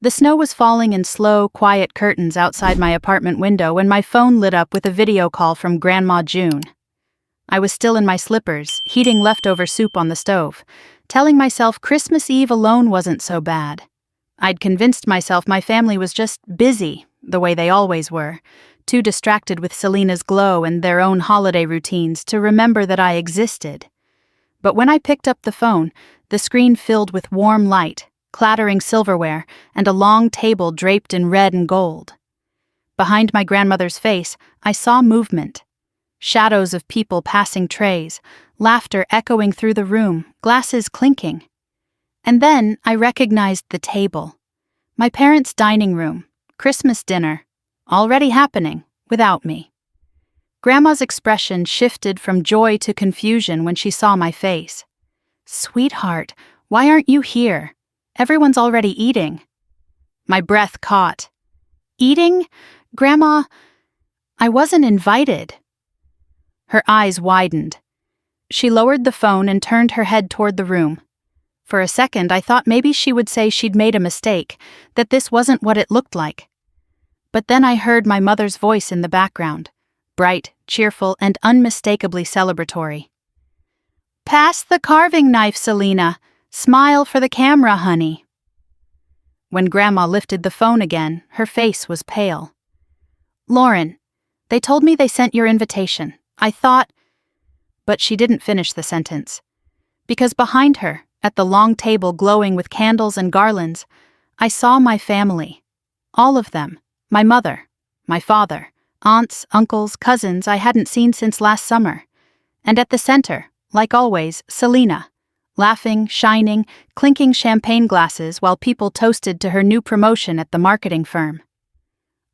The snow was falling in slow, quiet curtains outside my apartment window when my phone lit up with a video call from Grandma June. I was still in my slippers, heating leftover soup on the stove, telling myself Christmas Eve alone wasn't so bad. I'd convinced myself my family was just busy, the way they always were, too distracted with Selena's glow and their own holiday routines to remember that I existed. But when I picked up the phone, the screen filled with warm light, clattering silverware, and a long table draped in red and gold. Behind my grandmother's face, I saw movement. Shadows of people passing trays, laughter echoing through the room, glasses clinking. And then I recognized the table. My parents' dining room, Christmas dinner, already happening, without me. Grandma's expression shifted from joy to confusion when she saw my face. "Sweetheart, why aren't you here? Everyone's already eating." My breath caught. "Eating? Grandma, I wasn't invited." Her eyes widened. She lowered the phone and turned her head toward the room. For a second, I thought maybe she would say she'd made a mistake, that this wasn't what it looked like. But then I heard my mother's voice in the background, bright, cheerful, and unmistakably celebratory. "Pass the carving knife, Selena. Smile for the camera, honey." When Grandma lifted the phone again, her face was pale. "Lauren, they told me they sent your invitation. I thought—" But she didn't finish the sentence. Because behind her, at the long table glowing with candles and garlands, I saw my family. All of them. My mother, my father, aunts, uncles, cousins I hadn't seen since last summer. And at the center, like always, Selena, laughing, shining, clinking champagne glasses while people toasted to her new promotion at the marketing firm.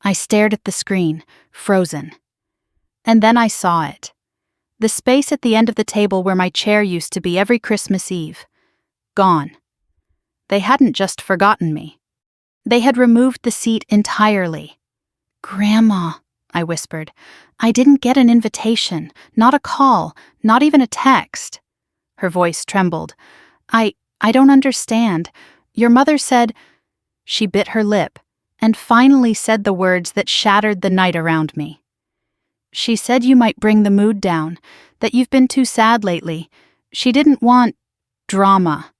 I stared at the screen, frozen. And then I saw it. The space at the end of the table where my chair used to be every Christmas Eve. Gone. They hadn't just forgotten me. They had removed the seat entirely. "Grandma," I whispered, "I didn't get an invitation, not a call, not even a text." Her voice trembled. I don't understand. Your mother said—" She bit her lip, and finally said the words that shattered the night around me. "She said you might bring the mood down, that you've been too sad lately. She didn't want drama."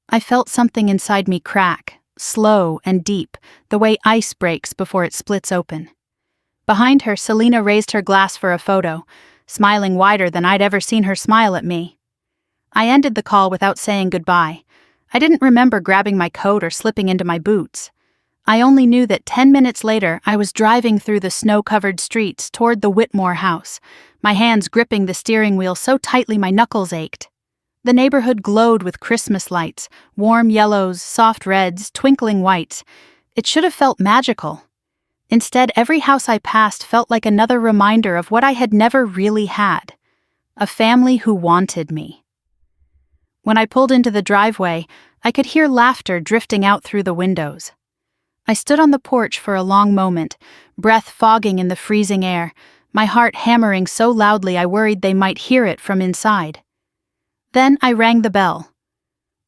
I felt something inside me crack, slow and deep, the way ice breaks before it splits open. Behind her, Selena raised her glass for a photo, smiling wider than I'd ever seen her smile at me. I ended the call without saying goodbye. I didn't remember grabbing my coat or slipping into my boots. I only knew that 10 minutes later I was driving through the snow-covered streets toward the Whitmore house, my hands gripping the steering wheel so tightly my knuckles ached. The neighborhood glowed with Christmas lights, warm yellows, soft reds, twinkling whites. It should have felt magical. Instead, every house I passed felt like another reminder of what I had never really had. A family who wanted me. When I pulled into the driveway, I could hear laughter drifting out through the windows. I stood on the porch for a long moment, breath fogging in the freezing air, my heart hammering so loudly I worried they might hear it from inside. Then I rang the bell.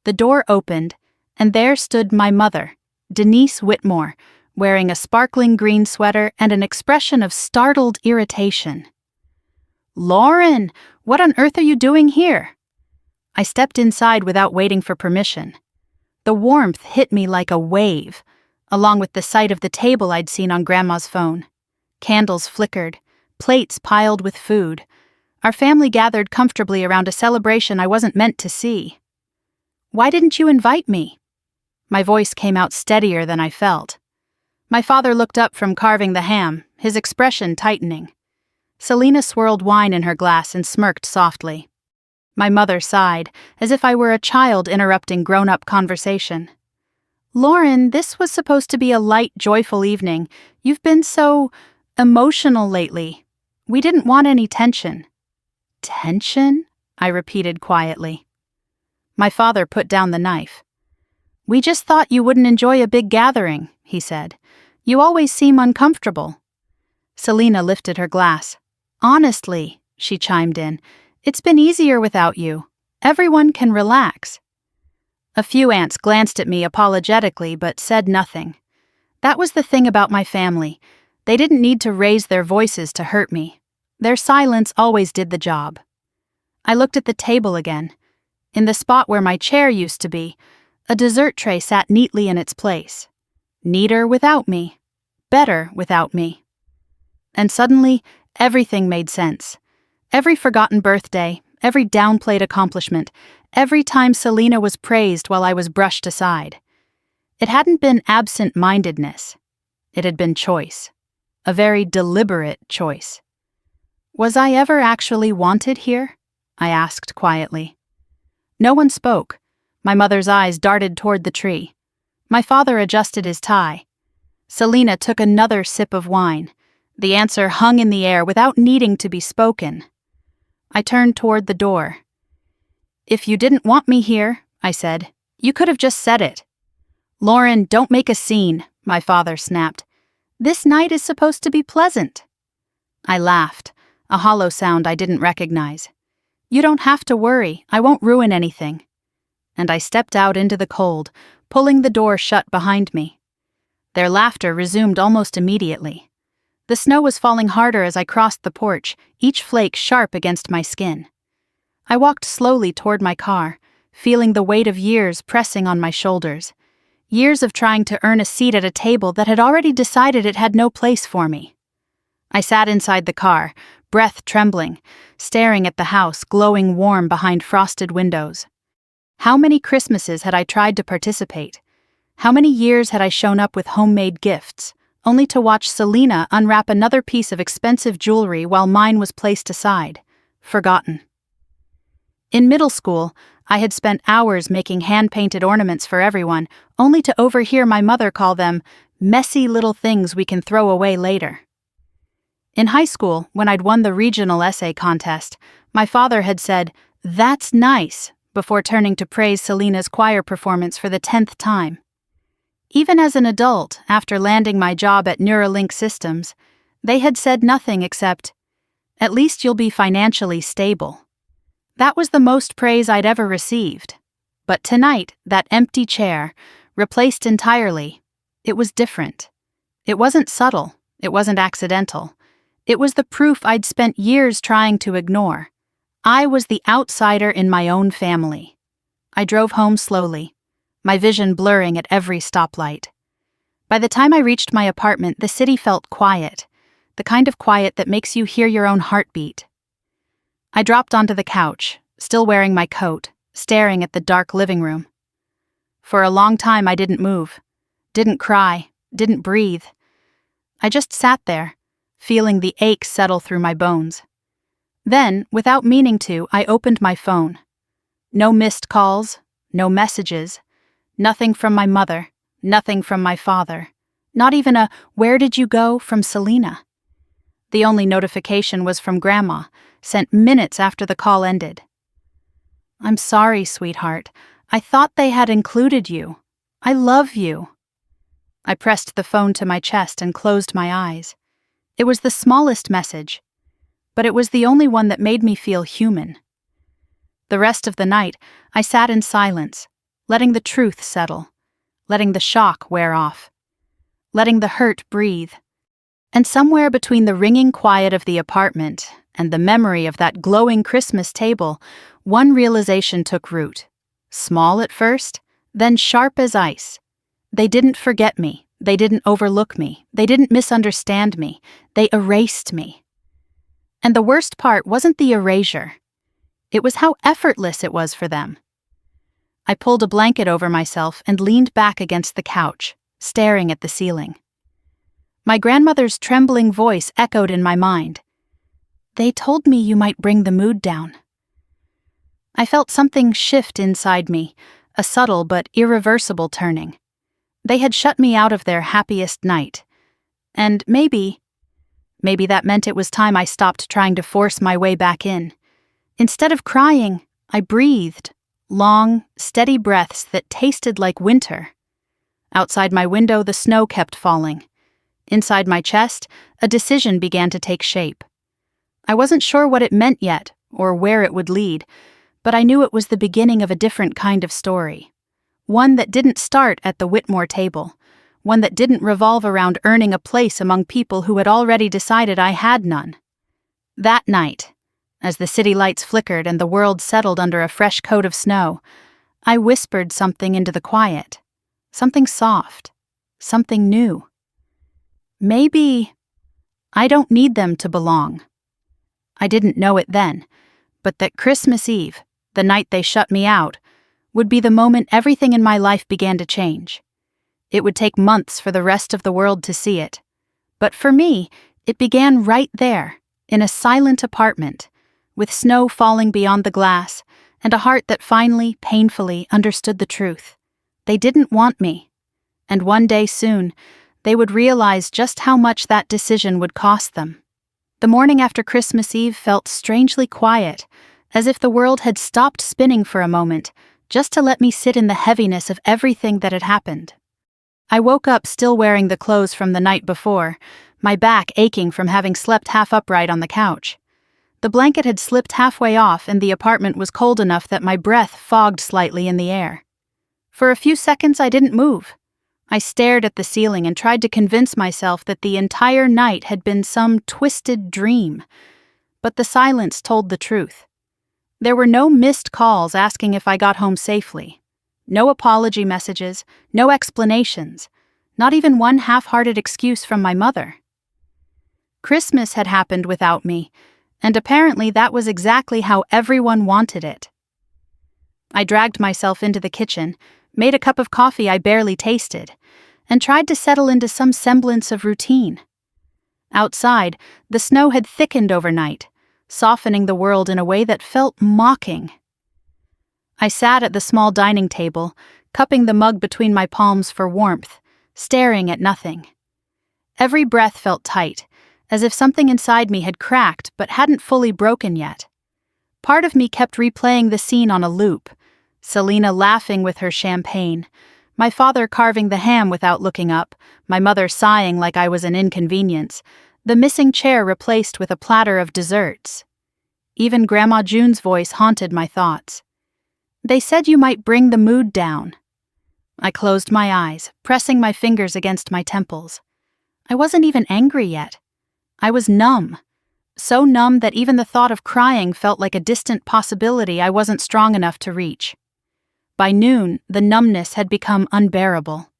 The door opened, and there stood my mother, Denise Whitmore, wearing a sparkling green sweater and an expression of startled irritation. "Lauren, what on earth are you doing here?" I stepped inside without waiting for permission. The warmth hit me like a wave, along with the sight of the table I'd seen on Grandma's phone. Candles flickered, plates piled with food. Our family gathered comfortably around a celebration I wasn't meant to see. "Why didn't you invite me?" My voice came out steadier than I felt. My father looked up from carving the ham, his expression tightening. Selena swirled wine in her glass and smirked softly. My mother sighed, as if I were a child interrupting grown-up conversation. "Lauren, this was supposed to be a light, joyful evening. You've been so emotional lately. We didn't want any tension." "Tension?" I repeated quietly. My father put down the knife. "We just thought you wouldn't enjoy a big gathering," he said. "You always seem uncomfortable." Selena lifted her glass. "Honestly," she chimed in, "it's been easier without you. Everyone can relax." A few aunts glanced at me apologetically but said nothing. That was the thing about my family. They didn't need to raise their voices to hurt me. Their silence always did the job. I looked at the table again. In the spot where my chair used to be, a dessert tray sat neatly in its place. Neater without me. Better without me. And suddenly, everything made sense. Every forgotten birthday, every downplayed accomplishment, every time Selena was praised while I was brushed aside. It hadn't been absent-mindedness. It had been choice. A very deliberate choice. Was I ever actually wanted here? I asked quietly. No one spoke. My mother's eyes darted toward the tree. My father adjusted his tie. Selena took another sip of wine. The answer hung in the air without needing to be spoken. I turned toward the door. If you didn't want me here, I said, you could have just said it. Lauren, don't make a scene, my father snapped. This night is supposed to be pleasant. I laughed, a hollow sound I didn't recognize. You don't have to worry, I won't ruin anything. And I stepped out into the cold, pulling the door shut behind me. Their laughter resumed almost immediately. The snow was falling harder as I crossed the porch, each flake sharp against my skin. I walked slowly toward my car, feeling the weight of years pressing on my shoulders. Years of trying to earn a seat at a table that had already decided it had no place for me. I sat inside the car, breath trembling, staring at the house glowing warm behind frosted windows. How many Christmases had I tried to participate? How many years had I shown up with homemade gifts, only to watch Selena unwrap another piece of expensive jewelry while mine was placed aside, forgotten? In middle school, I had spent hours making hand-painted ornaments for everyone, only to overhear my mother call them messy little things we can throw away later. In high school, when I'd won the regional essay contest, my father had said, "That's nice," before turning to praise Selena's choir performance for the 10th time. Even as an adult, after landing my job at Neuralink Systems, they had said nothing except, "At least you'll be financially stable." That was the most praise I'd ever received. But tonight, that empty chair, replaced entirely, it was different. It wasn't subtle, it wasn't accidental. It was the proof I'd spent years trying to ignore. I was the outsider in my own family. I drove home slowly, my vision blurring at every stoplight. By the time I reached my apartment, the city felt quiet, the kind of quiet that makes you hear your own heartbeat. I dropped onto the couch, still wearing my coat, staring at the dark living room. For a long time I didn't move, didn't cry, didn't breathe. I just sat there, feeling the ache settle through my bones. Then, without meaning to, I opened my phone. No missed calls, no messages, nothing from my mother, nothing from my father, not even a "where did you go" from Selena. The only notification was from Grandma, sent minutes after the call ended. "I'm sorry, sweetheart. I thought they had included you. I love you." I pressed the phone to my chest and closed my eyes. It was the smallest message, but it was the only one that made me feel human. The rest of the night, I sat in silence, letting the truth settle, letting the shock wear off, letting the hurt breathe. And somewhere between the ringing quiet of the apartment and the memory of that glowing Christmas table, one realization took root. Small at first, then sharp as ice. They didn't forget me. They didn't overlook me. They didn't misunderstand me. They erased me. And the worst part wasn't the erasure. It was how effortless it was for them. I pulled a blanket over myself and leaned back against the couch, staring at the ceiling. My grandmother's trembling voice echoed in my mind. "They told me you might bring the mood down." I felt something shift inside me, a subtle but irreversible turning. They had shut me out of their happiest night. And maybe that meant it was time I stopped trying to force my way back in. Instead of crying, I breathed, long, steady breaths that tasted like winter. Outside my window, the snow kept falling. Inside my chest, a decision began to take shape. I wasn't sure what it meant yet, or where it would lead, but I knew it was the beginning of a different kind of story. One that didn't start at the Whitmore table. One that didn't revolve around earning a place among people who had already decided I had none. That night, as the city lights flickered and the world settled under a fresh coat of snow, I whispered something into the quiet. Something soft. Something new. Maybe I don't need them to belong. I didn't know it then, but that Christmas Eve, the night they shut me out, would be the moment everything in my life began to change. It would take months for the rest of the world to see it. But for me, it began right there, in a silent apartment, with snow falling beyond the glass, and a heart that finally, painfully understood the truth. They didn't want me. And one day soon, they would realize just how much that decision would cost them. The morning after Christmas Eve felt strangely quiet, as if the world had stopped spinning for a moment, just to let me sit in the heaviness of everything that had happened. I woke up still wearing the clothes from the night before, my back aching from having slept half upright on the couch. The blanket had slipped halfway off and the apartment was cold enough that my breath fogged slightly in the air. For a few seconds I didn't move. I stared at the ceiling and tried to convince myself that the entire night had been some twisted dream. But the silence told the truth. There were no missed calls asking if I got home safely. No apology messages, no explanations, not even one half-hearted excuse from my mother. Christmas had happened without me, and apparently that was exactly how everyone wanted it. I dragged myself into the kitchen, made a cup of coffee I barely tasted, and tried to settle into some semblance of routine. Outside, the snow had thickened overnight, softening the world in a way that felt mocking. I sat at the small dining table, cupping the mug between my palms for warmth, staring at nothing. Every breath felt tight, as if something inside me had cracked but hadn't fully broken yet. Part of me kept replaying the scene on a loop, Selena laughing with her champagne, my father carving the ham without looking up, my mother sighing like I was an inconvenience, the missing chair replaced with a platter of desserts. Even Grandma June's voice haunted my thoughts. They said you might bring the mood down. I closed my eyes, pressing my fingers against my temples. I wasn't even angry yet. I was numb. So numb that even the thought of crying felt like a distant possibility I wasn't strong enough to reach. By noon, the numbness had become unbearable.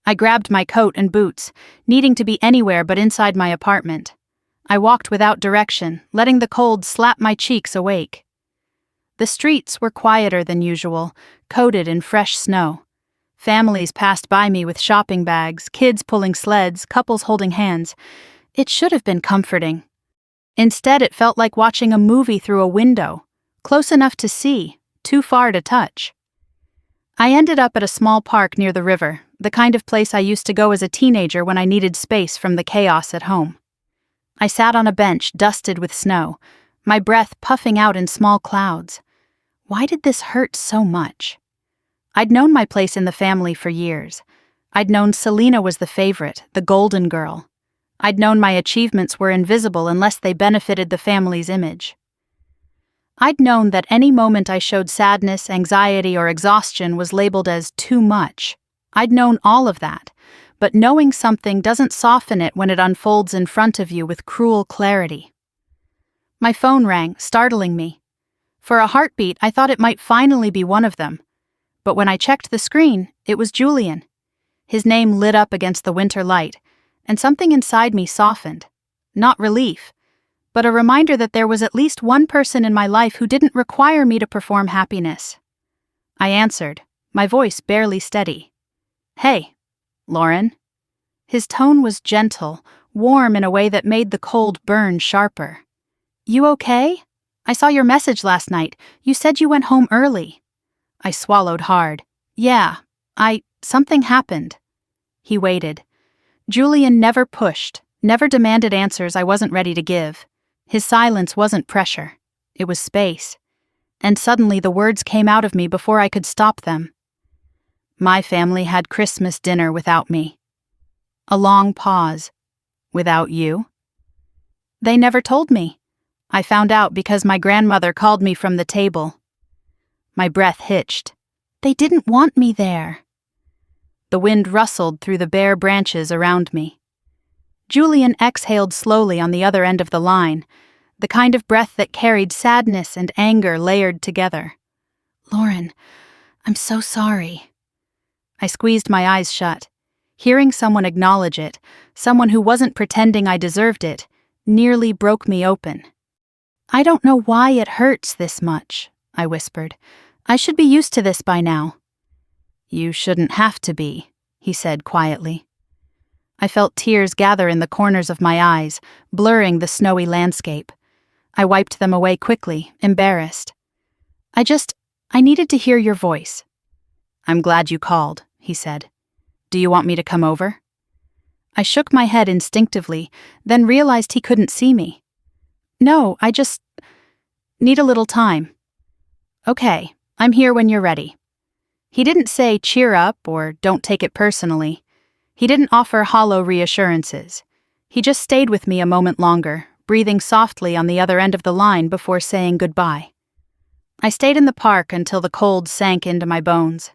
I grabbed my coat and boots, needing to be anywhere but inside my apartment. I walked without direction, letting the cold slap my cheeks awake. The streets were quieter than usual, coated in fresh snow. Families passed by me with shopping bags, kids pulling sleds, couples holding hands. It should have been comforting. Instead, it felt like watching a movie through a window, close enough to see, too far to touch. I ended up at a small park near the river, the kind of place I used to go as a teenager when I needed space from the chaos at home. I sat on a bench dusted with snow, my breath puffing out in small clouds. Why did this hurt so much? I'd known my place in the family for years. I'd known Selena was the favorite, the golden girl. I'd known my achievements were invisible unless they benefited the family's image. I'd known that any moment I showed sadness, anxiety, or exhaustion was labeled as too much. I'd known all of that, but knowing something doesn't soften it when it unfolds in front of you with cruel clarity. My phone rang, startling me. For a heartbeat, I thought it might finally be one of them. But when I checked the screen, it was Julian. His name lit up against the winter light, and something inside me softened. Not relief, but a reminder that there was at least one person in my life who didn't require me to perform happiness. I answered, my voice barely steady. "Hey, Lauren." His tone was gentle, warm in a way that made the cold burn sharper. "You okay? I saw your message last night. You said you went home early." I swallowed hard. "Yeah, something happened." He waited. Julian never pushed, never demanded answers I wasn't ready to give. His silence wasn't pressure. It was space. And suddenly the words came out of me before I could stop them. My family had Christmas dinner without me. A long pause. "Without you?" "They never told me. I found out because my grandmother called me from the table." My breath hitched. They didn't want me there. The wind rustled through the bare branches around me. Julian exhaled slowly on the other end of the line, the kind of breath that carried sadness and anger layered together. Lauren, I'm so sorry. I squeezed my eyes shut. Hearing someone acknowledge it, someone who wasn't pretending I deserved it, nearly broke me open. I don't know why it hurts this much, I whispered. I should be used to this by now. You shouldn't have to be, he said quietly. I felt tears gather in the corners of my eyes, blurring the snowy landscape. I wiped them away quickly, embarrassed. I needed to hear your voice. I'm glad you called, he said. Do you want me to come over? I shook my head instinctively, then realized he couldn't see me. No, I just need a little time. Okay, I'm here when you're ready. He didn't say cheer up or don't take it personally. He didn't offer hollow reassurances. He just stayed with me a moment longer, breathing softly on the other end of the line before saying goodbye. I stayed in the park until the cold sank into my bones.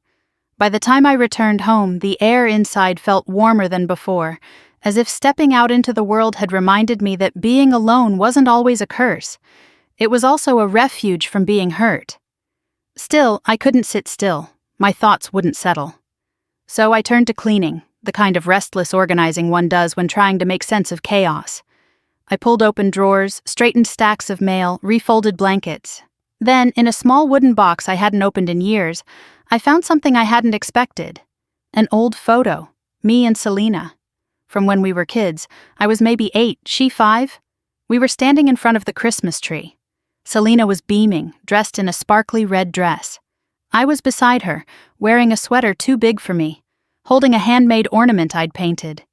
By the time I returned home, the air inside felt warmer than before, as if stepping out into the world had reminded me that being alone wasn't always a curse. It was also a refuge from being hurt. Still, I couldn't sit still. My thoughts wouldn't settle. So I turned to cleaning, the kind of restless organizing one does when trying to make sense of chaos. I pulled open drawers, straightened stacks of mail, refolded blankets. Then, in a small wooden box I hadn't opened in years, I found something I hadn't expected. An old photo, me and Selena. From when we were kids, I was maybe 8, she 5. We were standing in front of the Christmas tree. Selena was beaming, dressed in a sparkly red dress. I was beside her, wearing a sweater too big for me, holding a handmade ornament I'd painted.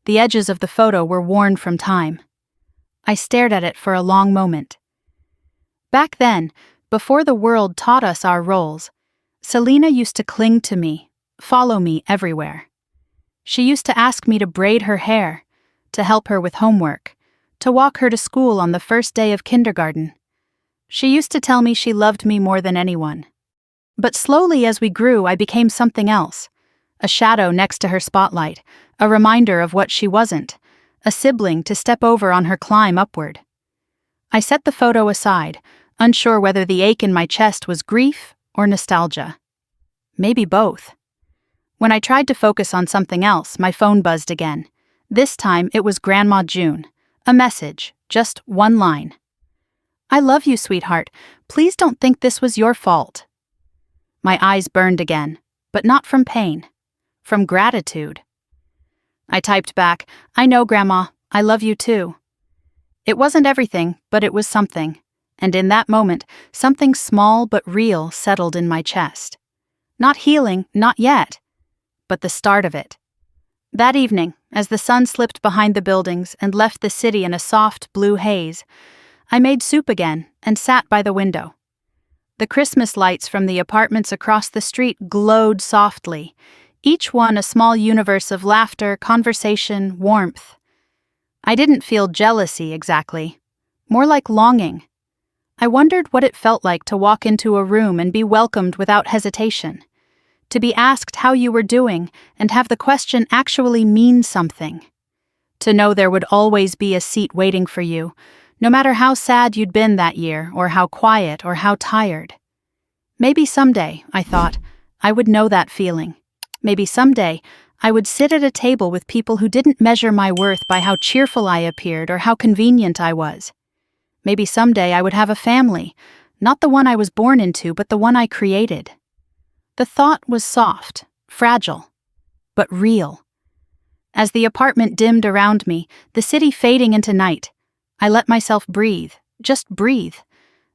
The edges of the photo were worn from time. I stared at it for a long moment. Back then, before the world taught us our roles, Selena used to cling to me, follow me everywhere. She used to ask me to braid her hair, to help her with homework, to walk her to school on the first day of kindergarten. She used to tell me she loved me more than anyone. But slowly as we grew, I became something else. A shadow next to her spotlight, a reminder of what she wasn't, a sibling to step over on her climb upward. I set the photo aside, unsure whether the ache in my chest was grief or nostalgia. Maybe both. When I tried to focus on something else, my phone buzzed again. This time it was Grandma June. A message, just one line. I love you, sweetheart. Please don't think this was your fault. My eyes burned again, but not from pain, from gratitude. I typed back, I know, Grandma, I love you too. It wasn't everything, but it was something. And in that moment, something small but real settled in my chest. Not healing, not yet, but the start of it. That evening, as the sun slipped behind the buildings and left the city in a soft blue haze, I made soup again and sat by the window. The Christmas lights from the apartments across the street glowed softly, each one a small universe of laughter, conversation, warmth. I didn't feel jealousy exactly, more like longing. I wondered what it felt like to walk into a room and be welcomed without hesitation, to be asked how you were doing and have the question actually mean something, to know there would always be a seat waiting for you, no matter how sad you'd been that year or how quiet or how tired. Maybe someday, I thought, I would know that feeling. Maybe someday, I would sit at a table with people who didn't measure my worth by how cheerful I appeared or how convenient I was. Maybe someday I would have a family, not the one I was born into, but the one I created. The thought was soft, fragile, but real. As the apartment dimmed around me, the city fading into night, I let myself breathe, just breathe.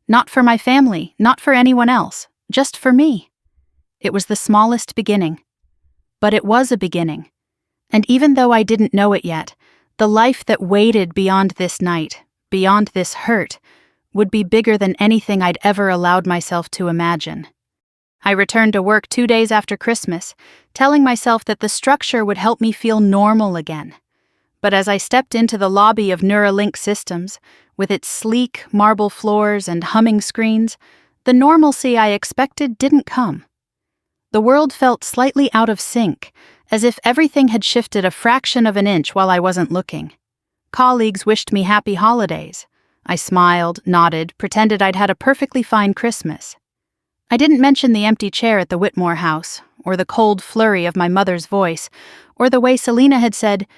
Not for my family, not for anyone else, just for me. It was the smallest beginning. But it was a beginning. And even though I didn't know it yet, the life that waited beyond this night, beyond this hurt, would be bigger than anything I'd ever allowed myself to imagine. I returned to work 2 days after Christmas, telling myself that the structure would help me feel normal again. But as I stepped into the lobby of Neuralink Systems, with its sleek marble floors and humming screens, the normalcy I expected didn't come. The world felt slightly out of sync, as if everything had shifted a fraction of an inch while I wasn't looking. Colleagues wished me happy holidays. I smiled, nodded, pretended I'd had a perfectly fine Christmas. I didn't mention the empty chair at the Whitmore house, or the cold flurry of my mother's voice, or the way Selena had said,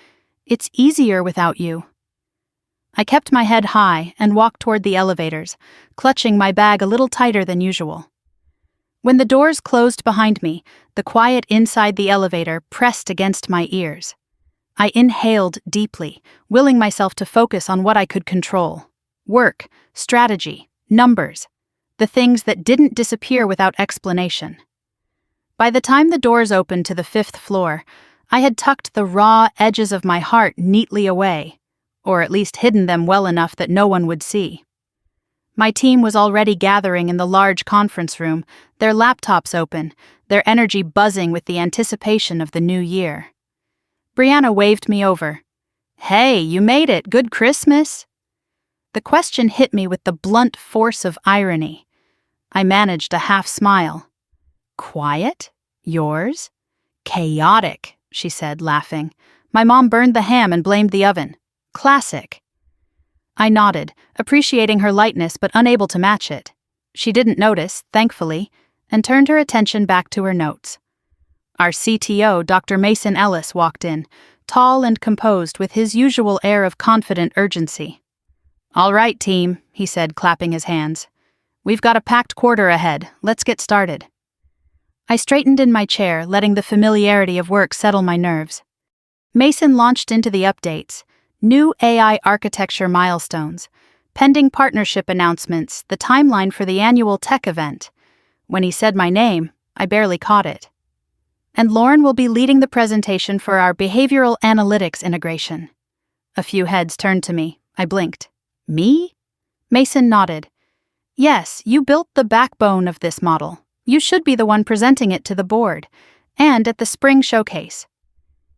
"It's easier without you." I kept my head high and walked toward the elevators, clutching my bag a little tighter than usual. When the doors closed behind me, the quiet inside the elevator pressed against my ears. I inhaled deeply, willing myself to focus on what I could control. Work, strategy, numbers. The things that didn't disappear without explanation. By the time the doors opened to the 5th floor, I had tucked the raw edges of my heart neatly away, or at least hidden them well enough that no one would see. My team was already gathering in the large conference room, their laptops open, their energy buzzing with the anticipation of the new year. Brianna waved me over. "Hey, you made it. Good Christmas." The question hit me with the blunt force of irony. I managed a half smile. "Quiet? Yours?" "Chaotic," she said, laughing. "My mom burned the ham and blamed the oven. Classic." I nodded, appreciating her lightness but unable to match it. She didn't notice, thankfully, and turned her attention back to her notes. Our CTO, Dr. Mason Ellis, walked in, tall and composed with his usual air of confident urgency. "All right, team," he said, clapping his hands. "We've got a packed quarter ahead. Let's get started." I straightened in my chair, letting the familiarity of work settle my nerves. Mason launched into the updates, new AI architecture milestones, pending partnership announcements, the timeline for the annual tech event. When he said my name, I barely caught it. "And Lauren will be leading the presentation for our behavioral analytics integration." A few heads turned to me. I blinked. "Me?" Mason nodded. "Yes, you built the backbone of this model. You should be the one presenting it to the board, and at the spring showcase."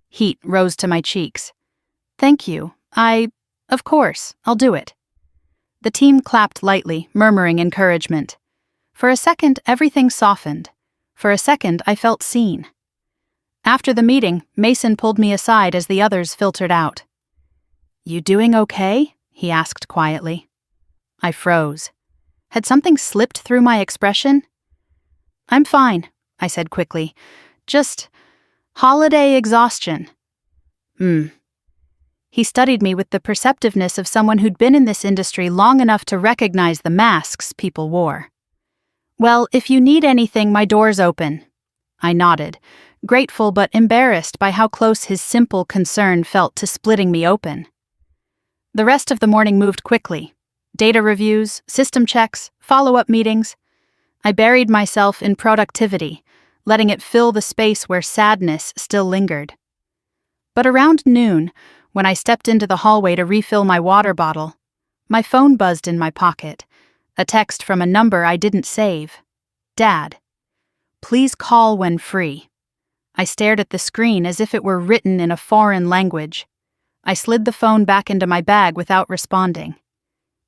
Heat rose to my cheeks. "Thank you. Of course, I'll do it." The team clapped lightly, murmuring encouragement. For a second, everything softened. For a second, I felt seen. After the meeting, Mason pulled me aside as the others filtered out. "You doing okay?" he asked quietly. I froze. Had something slipped through my expression? "I'm fine," I said quickly. "Just holiday exhaustion." He studied me with the perceptiveness of someone who'd been in this industry long enough to recognize the masks people wore. "Well, if you need anything, my door's open." I nodded, grateful but embarrassed by how close his simple concern felt to splitting me open. The rest of the morning moved quickly. Data reviews, system checks, follow-up meetings. I buried myself in productivity, letting it fill the space where sadness still lingered. But around noon, when I stepped into the hallway to refill my water bottle, my phone buzzed in my pocket, a text from a number I didn't save. "Dad. Please call when free." I stared at the screen as if it were written in a foreign language. I slid the phone back into my bag without responding.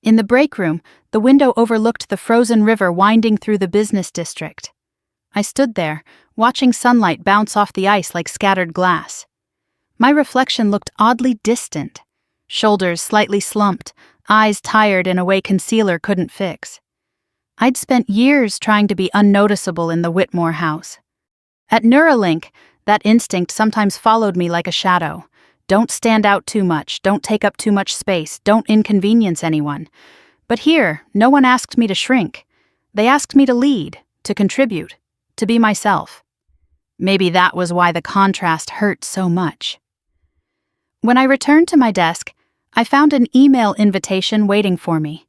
In the break room, the window overlooked the frozen river winding through the business district. I stood there, watching sunlight bounce off the ice like scattered glass. My reflection looked oddly distant, shoulders slightly slumped, eyes tired in a way concealer couldn't fix. I'd spent years trying to be unnoticeable in the Whitmore house. At Neuralink, that instinct sometimes followed me like a shadow. Don't stand out too much, don't take up too much space, don't inconvenience anyone. But here, no one asked me to shrink. They asked me to lead, to contribute, to be myself. Maybe that was why the contrast hurt so much. When I returned to my desk, I found an email invitation waiting for me.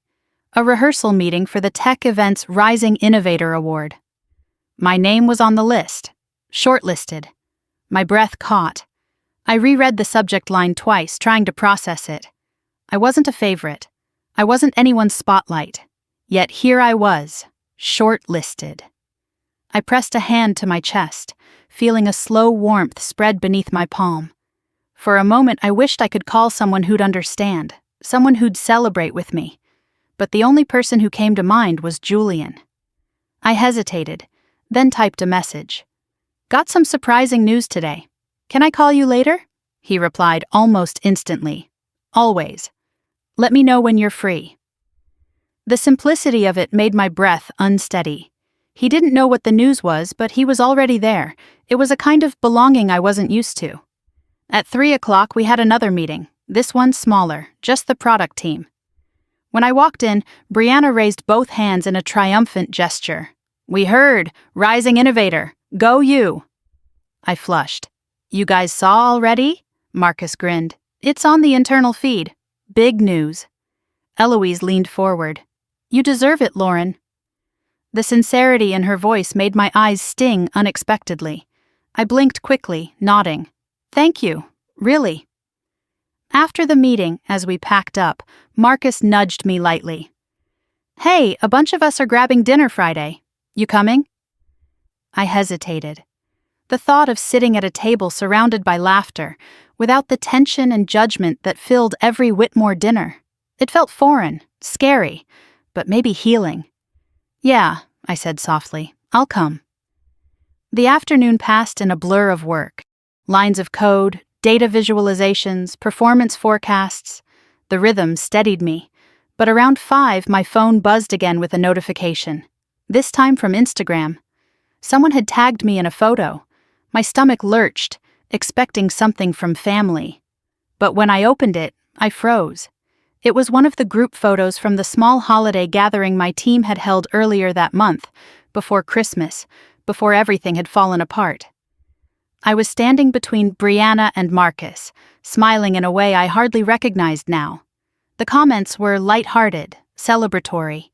A rehearsal meeting for the tech event's Rising Innovator Award. My name was on the list, shortlisted. My breath caught. I reread the subject line twice, trying to process it. I wasn't a favorite. I wasn't anyone's spotlight. Yet here I was, shortlisted. I pressed a hand to my chest, feeling a slow warmth spread beneath my palm. For a moment, I wished I could call someone who'd understand, someone who'd celebrate with me. But the only person who came to mind was Julian. I hesitated, then typed a message. Got some surprising news today. Can I call you later? He replied almost instantly. Always. Let me know when you're free. The simplicity of it made my breath unsteady. He didn't know what the news was, but he was already there. It was a kind of belonging I wasn't used to. At 3 o'clock, we had another meeting. This one smaller, just the product team. When I walked in, Brianna raised both hands in a triumphant gesture. We heard, rising innovator, go you. I flushed. You guys saw already? Marcus grinned. It's on the internal feed. Big news. Eloise leaned forward. You deserve it, Lauren. The sincerity in her voice made my eyes sting unexpectedly. I blinked quickly, nodding. Thank you. Really. After the meeting, as we packed up, Marcus nudged me lightly. Hey, a bunch of us are grabbing dinner Friday. You coming? I hesitated. The thought of sitting at a table surrounded by laughter, without the tension and judgment that filled every Whitmore dinner. It felt foreign, scary, but maybe healing. Yeah, I said softly. I'll come. The afternoon passed in a blur of work. Lines of code, data visualizations, performance forecasts. The rhythm steadied me. But around 5, my phone buzzed again with a notification. This time from Instagram. Someone had tagged me in a photo. My stomach lurched, expecting something from family. But when I opened it, I froze. It was one of the group photos from the small holiday gathering my team had held earlier that month, before Christmas, before everything had fallen apart. I was standing between Brianna and Marcus, smiling in a way I hardly recognized now. The comments were light-hearted, celebratory.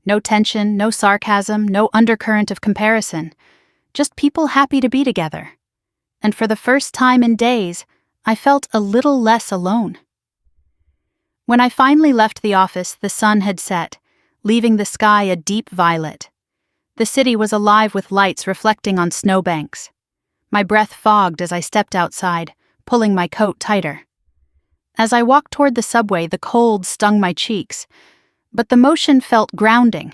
No tension, no sarcasm, no undercurrent of comparison. Just people happy to be together. And for the first time in days, I felt a little less alone. When I finally left the office, the sun had set, leaving the sky a deep violet. The city was alive with lights reflecting on snowbanks. My breath fogged as I stepped outside, pulling my coat tighter. As I walked toward the subway, the cold stung my cheeks, but the motion felt grounding.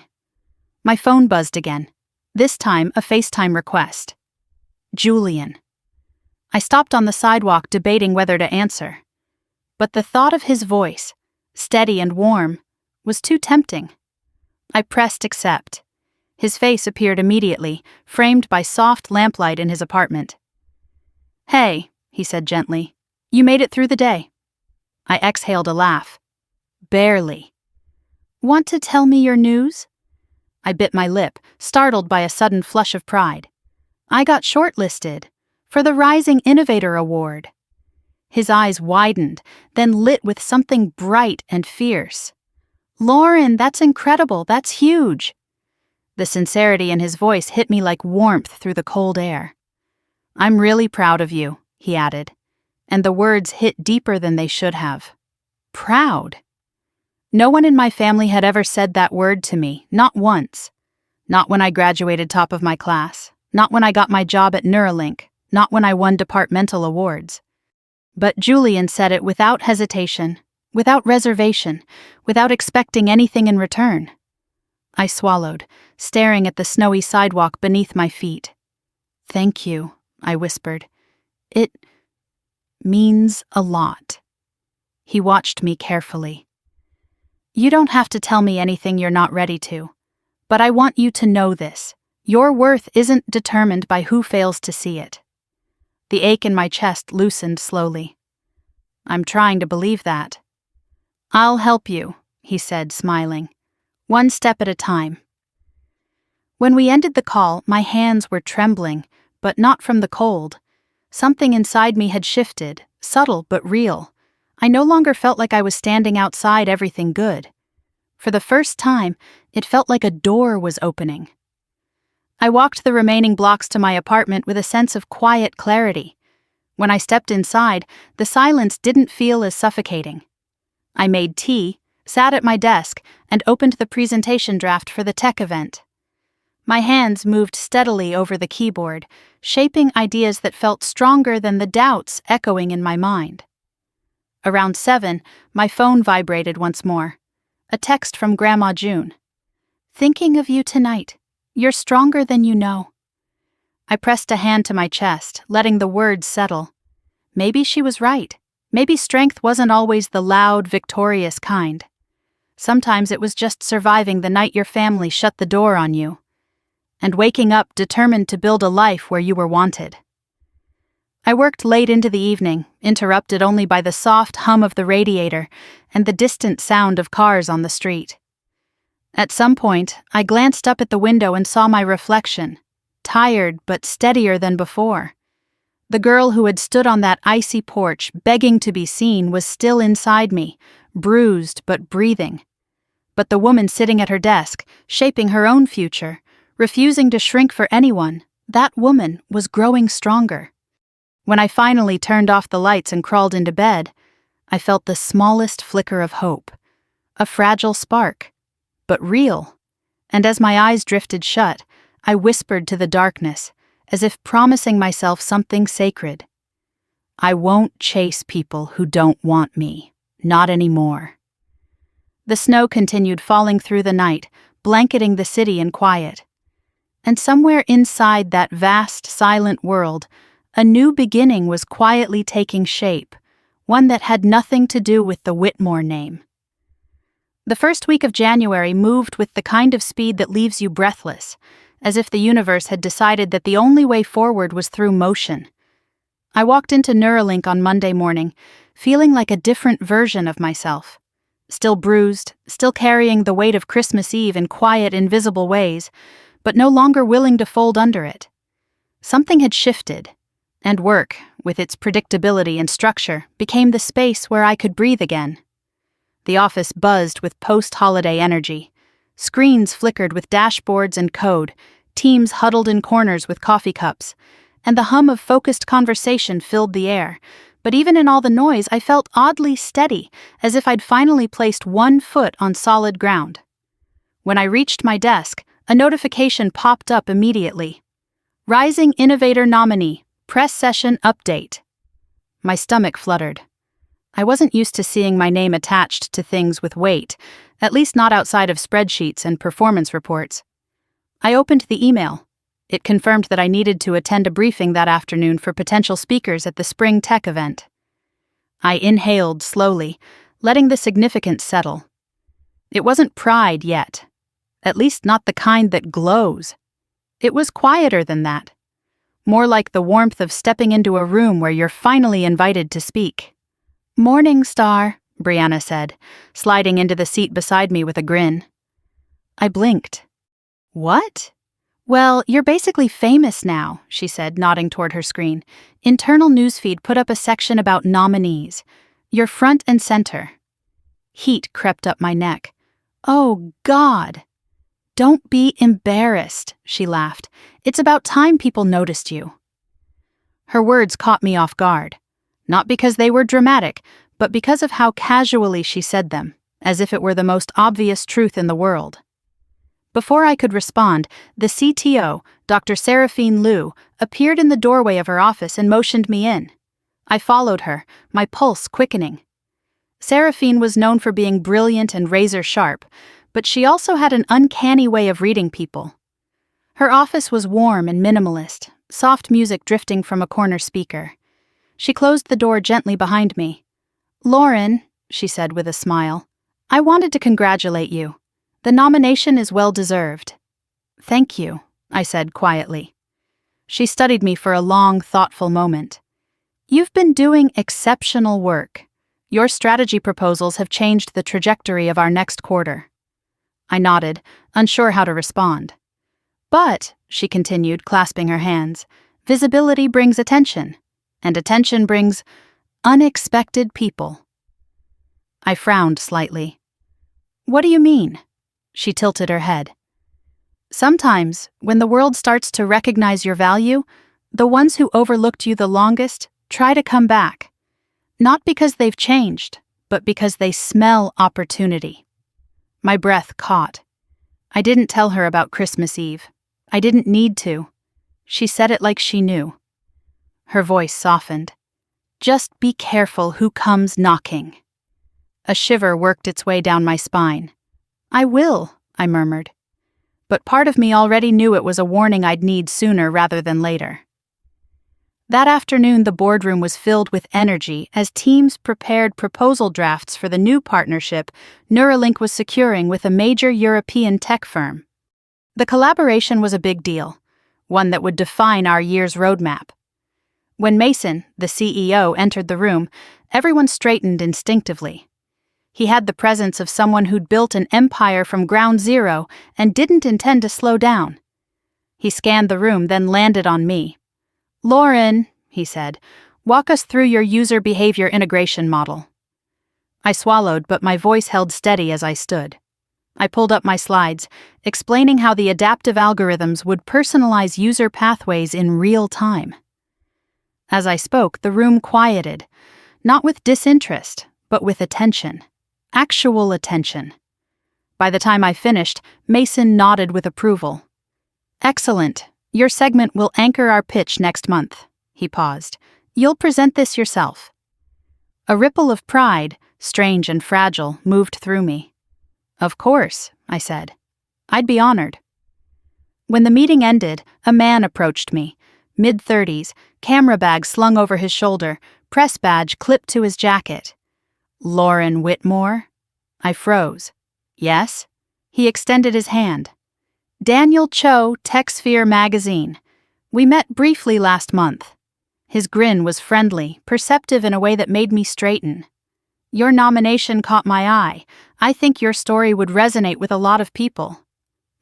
My phone buzzed again, this time a FaceTime request. Julian. I stopped on the sidewalk debating whether to answer. But the thought of his voice, steady and warm, was too tempting. I pressed accept. His face appeared immediately, framed by soft lamplight in his apartment. Hey, he said gently, you made it through the day. I exhaled a laugh. Barely. Want to tell me your news? I bit my lip, startled by a sudden flush of pride. I got shortlisted for the Rising Innovator Award. His eyes widened, then lit with something bright and fierce. Lauren, that's incredible, that's huge. The sincerity in his voice hit me like warmth through the cold air. I'm really proud of you, he added, and the words hit deeper than they should have. Proud. No one in my family had ever said that word to me, not once. Not when I graduated top of my class, not when I got my job at Neuralink, not when I won departmental awards. But Julian said it without hesitation, without reservation, without expecting anything in return. I swallowed, staring at the snowy sidewalk beneath my feet. Thank you, I whispered. It means a lot. He watched me carefully. You don't have to tell me anything you're not ready to, but I want you to know this. Your worth isn't determined by who fails to see it. The ache in my chest loosened slowly. I'm trying to believe that. I'll help you, he said, smiling. One step at a time. When we ended the call, my hands were trembling, but not from the cold. Something inside me had shifted, subtle but real. I no longer felt like I was standing outside everything good. For the first time, it felt like a door was opening. I walked the remaining blocks to my apartment with a sense of quiet clarity. When I stepped inside, the silence didn't feel as suffocating. I made tea, sat at my desk, and opened the presentation draft for the tech event. My hands moved steadily over the keyboard, shaping ideas that felt stronger than the doubts echoing in my mind. Around 7, my phone vibrated once more. A text from Grandma June. Thinking of you tonight. You're stronger than you know. I pressed a hand to my chest, letting the words settle. Maybe she was right. Maybe strength wasn't always the loud, victorious kind. Sometimes it was just surviving the night your family shut the door on you, and waking up determined to build a life where you were wanted. I worked late into the evening, interrupted only by the soft hum of the radiator and the distant sound of cars on the street. At some point, I glanced up at the window and saw my reflection, tired but steadier than before. The girl who had stood on that icy porch, begging to be seen, was still inside me, bruised but breathing. But the woman sitting at her desk, shaping her own future, refusing to shrink for anyone, that woman was growing stronger. When I finally turned off the lights and crawled into bed, I felt the smallest flicker of hope. A fragile spark, but real. And as my eyes drifted shut, I whispered to the darkness, as if promising myself something sacred. I won't chase people who don't want me, not anymore. The snow continued falling through the night, blanketing the city in quiet. And somewhere inside that vast, silent world, a new beginning was quietly taking shape, one that had nothing to do with the Whitmore name. The first week of January moved with the kind of speed that leaves you breathless, as if the universe had decided that the only way forward was through motion. I walked into Neuralink on Monday morning, feeling like a different version of myself. Still bruised, still carrying the weight of Christmas Eve in quiet, invisible ways, but no longer willing to fold under it. Something had shifted, and work, with its predictability and structure, became the space where I could breathe again. The office buzzed with post-holiday energy. Screens flickered with dashboards and code, teams huddled in corners with coffee cups, and the hum of focused conversation filled the air. But even in all the noise, I felt oddly steady, as if I'd finally placed one foot on solid ground. When I reached my desk, a notification popped up immediately. Rising Innovator Nominee, Press Session Update. My stomach fluttered. I wasn't used to seeing my name attached to things with weight, at least not outside of spreadsheets and performance reports. I opened the email. It confirmed that I needed to attend a briefing that afternoon for potential speakers at the spring tech event. I inhaled slowly, letting the significance settle. It wasn't pride yet, at least not the kind that glows. It was quieter than that, more like the warmth of stepping into a room where you're finally invited to speak. "Morning, Star," Brianna said, sliding into the seat beside me with a grin. I blinked. "What?" "Well, you're basically famous now," she said, nodding toward her screen. "Internal newsfeed put up a section about nominees. You're front and center." Heat crept up my neck. "Oh, God." "Don't be embarrassed," she laughed. "It's about time people noticed you." Her words caught me off guard. Not because they were dramatic, but because of how casually she said them, as if it were the most obvious truth in the world. Before I could respond, the CTO, Dr. Seraphine Liu, appeared in the doorway of her office and motioned me in. I followed her, my pulse quickening. Seraphine was known for being brilliant and razor-sharp, but she also had an uncanny way of reading people. Her office was warm and minimalist, soft music drifting from a corner speaker. She closed the door gently behind me. "Lauren," she said with a smile, "I wanted to congratulate you. The nomination is well-deserved." "Thank you," I said quietly. She studied me for a long, thoughtful moment. "You've been doing exceptional work. Your strategy proposals have changed the trajectory of our next quarter." I nodded, unsure how to respond. "But," she continued, clasping her hands, "visibility brings attention, and attention brings unexpected people." I frowned slightly. "What do you mean?" She tilted her head. "Sometimes, when the world starts to recognize your value, the ones who overlooked you the longest try to come back. Not because they've changed, but because they smell opportunity." My breath caught. I didn't tell her about Christmas Eve. I didn't need to. She said it like she knew. Her voice softened. "Just be careful who comes knocking." A shiver worked its way down my spine. "I will," I murmured. but part of me already knew it was a warning I'd need sooner rather than later. That afternoon, the boardroom was filled with energy as teams prepared proposal drafts for the new partnership Neuralink was securing with a major European tech firm. The collaboration was a big deal, one that would define our year's roadmap. When Mason, the CEO, entered the room, everyone straightened instinctively. He had the presence of someone who'd built an empire from ground zero and didn't intend to slow down. He scanned the room, then landed on me. "Lauren," he said, "walk us through your user behavior integration model." I swallowed, but my voice held steady as I stood. I pulled up my slides, explaining how the adaptive algorithms would personalize user pathways in real time. As I spoke, the room quieted, not with disinterest, but with attention. Actual attention. By the time I finished, Mason nodded with approval. "Excellent. Your segment will anchor our pitch next month." He paused. "You'll present this yourself." A ripple of pride, strange and fragile, moved through me. "Of course," I said. "I'd be honored." When the meeting ended, a man approached me, mid-30s, camera bag slung over his shoulder, press badge clipped to his jacket. "Lauren Whitmore?" I froze. "Yes?" He extended his hand. "Daniel Cho, TechSphere magazine. We met briefly last month." His grin was friendly, perceptive in a way that made me straighten. "Your nomination caught my eye. I think your story would resonate with a lot of people."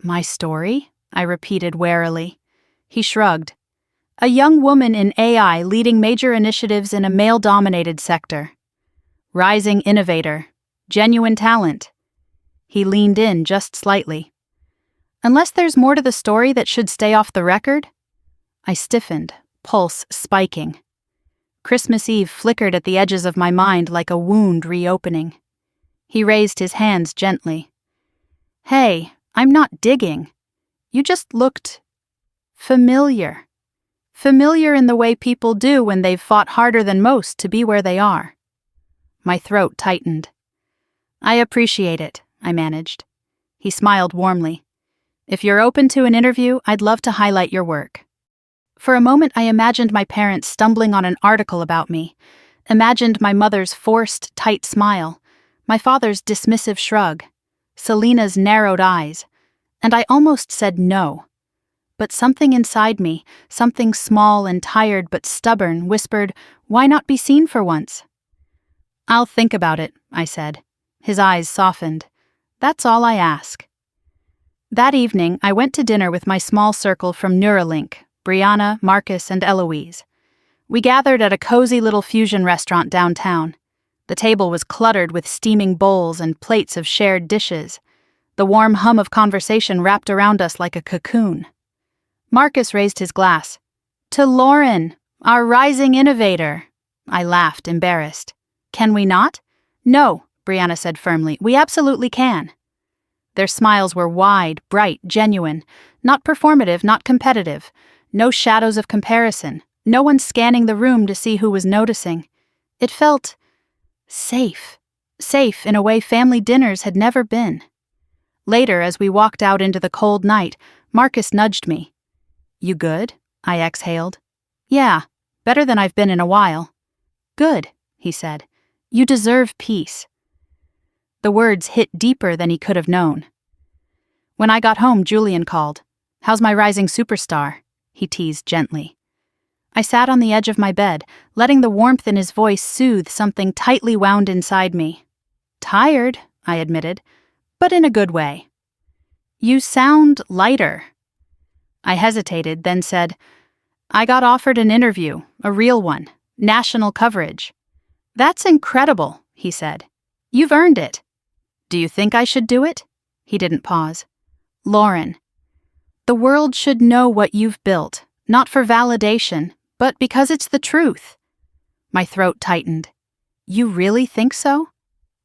"My story?" I repeated warily. He shrugged. "A young woman in AI leading major initiatives in a male-dominated sector. Rising innovator. Genuine talent." He leaned in just slightly. "Unless there's more to the story that should stay off the record?" I stiffened, pulse spiking. Christmas Eve flickered at the edges of my mind like a wound reopening. He raised his hands gently. "Hey, I'm not digging. You just looked familiar. Familiar in the way people do when they've fought harder than most to be where they are." My throat tightened. "I appreciate it," I managed. He smiled warmly. "If you're open to an interview, I'd love to highlight your work." For a moment, I imagined my parents stumbling on an article about me, imagined my mother's forced, tight smile, my father's dismissive shrug, Selena's narrowed eyes, and I almost said no. But something inside me, something small and tired but stubborn, whispered, "Why not be seen for once?" "I'll think about it," I said. His eyes softened. "That's all I ask." That evening, I went to dinner with my small circle from Neuralink, Brianna, Marcus, and Eloise. We gathered at a cozy little fusion restaurant downtown. The table was cluttered with steaming bowls and plates of shared dishes. The warm hum of conversation wrapped around us like a cocoon. Marcus raised his glass. "To Lauren, our rising innovator." I laughed, embarrassed. "Can we not?" "No," Brianna said firmly. "We absolutely can." Their smiles were wide, bright, genuine, not performative, not competitive. No shadows of comparison, no one scanning the room to see who was noticing. It felt safe. Safe in a way family dinners had never been. Later, as we walked out into the cold night, Marcus nudged me. "You good?" I exhaled. "Yeah, better than I've been in a while." "Good," he said. "You deserve peace." The words hit deeper than he could have known. When I got home, Julian called. "How's my rising superstar?" he teased gently. I sat on the edge of my bed, letting the warmth in his voice soothe something tightly wound inside me. "Tired," I admitted, "but in a good way." "You sound lighter." I hesitated, then said, "I got offered an interview, a real one, national coverage." "That's incredible," he said. "You've earned it." "Do you think I should do it?" He didn't pause. "Lauren, the world should know what you've built, not for validation, but because it's the truth." My throat tightened. "You really think so?"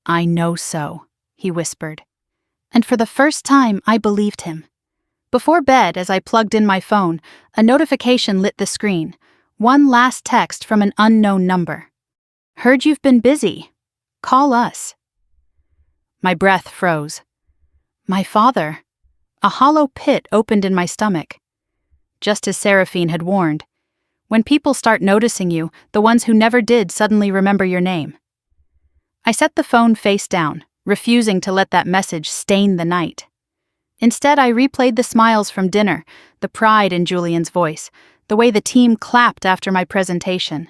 "I know so," he whispered. And for the first time, I believed him. Before bed, as I plugged in my phone, a notification lit the screen. One last text from an unknown number. "Heard you've been busy. Call us." My breath froze. My father. A hollow pit opened in my stomach. Just as Seraphine had warned, when people start noticing you, the ones who never did suddenly remember your name. I set the phone face down, refusing to let that message stain the night. Instead, I replayed the smiles from dinner, the pride in Julian's voice, the way the team clapped after my presentation.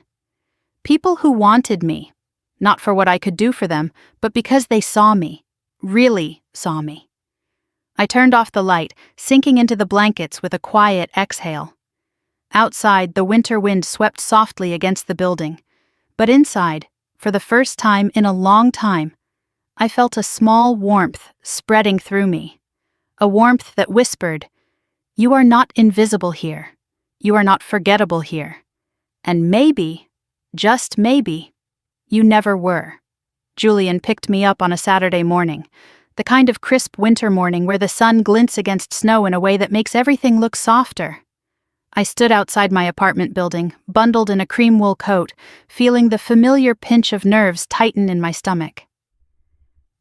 People who wanted me, not for what I could do for them, but because they saw me, really saw me. I turned off the light, sinking into the blankets with a quiet exhale. Outside, the winter wind swept softly against the building, but inside, for the first time in a long time, I felt a small warmth spreading through me. A warmth that whispered, "You are not invisible here. You are not forgettable here. And maybe, just maybe, you never were." Julian picked me up on a Saturday morning, the kind of crisp winter morning where the sun glints against snow in a way that makes everything look softer. I stood outside my apartment building, bundled in a cream wool coat, feeling the familiar pinch of nerves tighten in my stomach.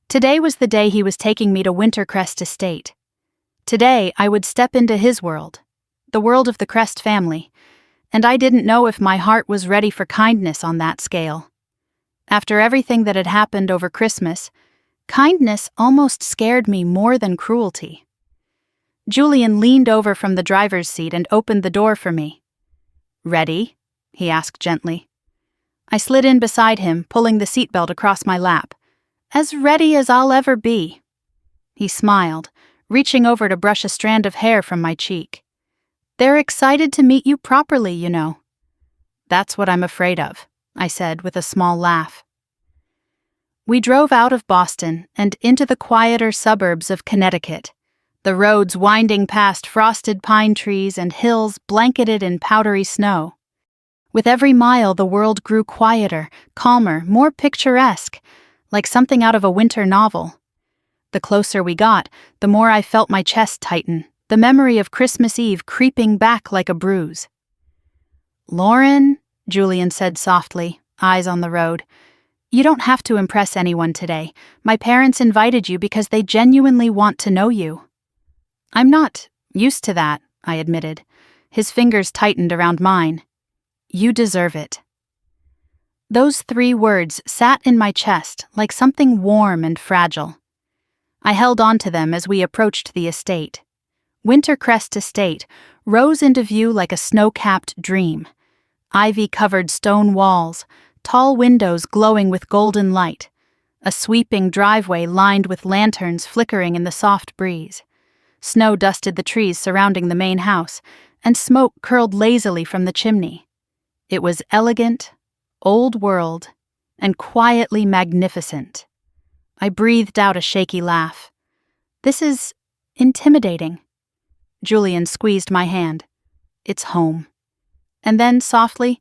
Today was the day he was taking me to Wintercrest Estate. Today, I would step into his world, the world of the Crest family, and I didn't know if my heart was ready for kindness on that scale. After everything that had happened over Christmas, kindness almost scared me more than cruelty. Julian leaned over from the driver's seat and opened the door for me. "Ready?" he asked gently. I slid in beside him, pulling the seatbelt across my lap. "As ready as I'll ever be." He smiled, reaching over to brush a strand of hair from my cheek. "They're excited to meet you properly, you know." "That's what I'm afraid of," I said with a small laugh. We drove out of Boston and into the quieter suburbs of Connecticut, the roads winding past frosted pine trees and hills blanketed in powdery snow. With every mile, the world grew quieter, calmer, more picturesque, like something out of a winter novel. The closer we got, the more I felt my chest tighten, the memory of Christmas Eve creeping back like a bruise. "Lauren," Julian said softly, eyes on the road, "you don't have to impress anyone today. My parents invited you because they genuinely want to know you." "I'm not used to that," I admitted. His fingers tightened around mine. "You deserve it." Those 3 words sat in my chest like something warm and fragile. I held on to them as we approached the estate. Wintercrest Estate rose into view like a snow-capped dream. Ivy-covered stone walls, tall windows glowing with golden light, a sweeping driveway lined with lanterns flickering in the soft breeze. Snow dusted the trees surrounding the main house, and smoke curled lazily from the chimney. It was elegant, old world, and quietly magnificent. I breathed out a shaky laugh. "This is intimidating." Julian squeezed my hand. "It's home." And then, softly,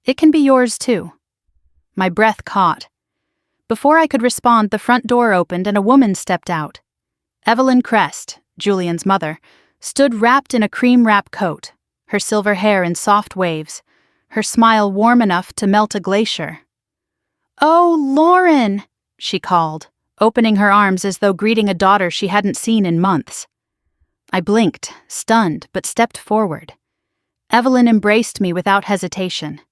"It can be yours too." My breath caught. Before I could respond, the front door opened and a woman stepped out. Evelyn Crest, Julian's mother, stood wrapped in a cream wrap coat, her silver hair in soft waves, her smile warm enough to melt a glacier. "Oh, Lauren!" she called, opening her arms as though greeting a daughter she hadn't seen in months. I blinked, stunned, but stepped forward. Evelyn embraced me without hesitation.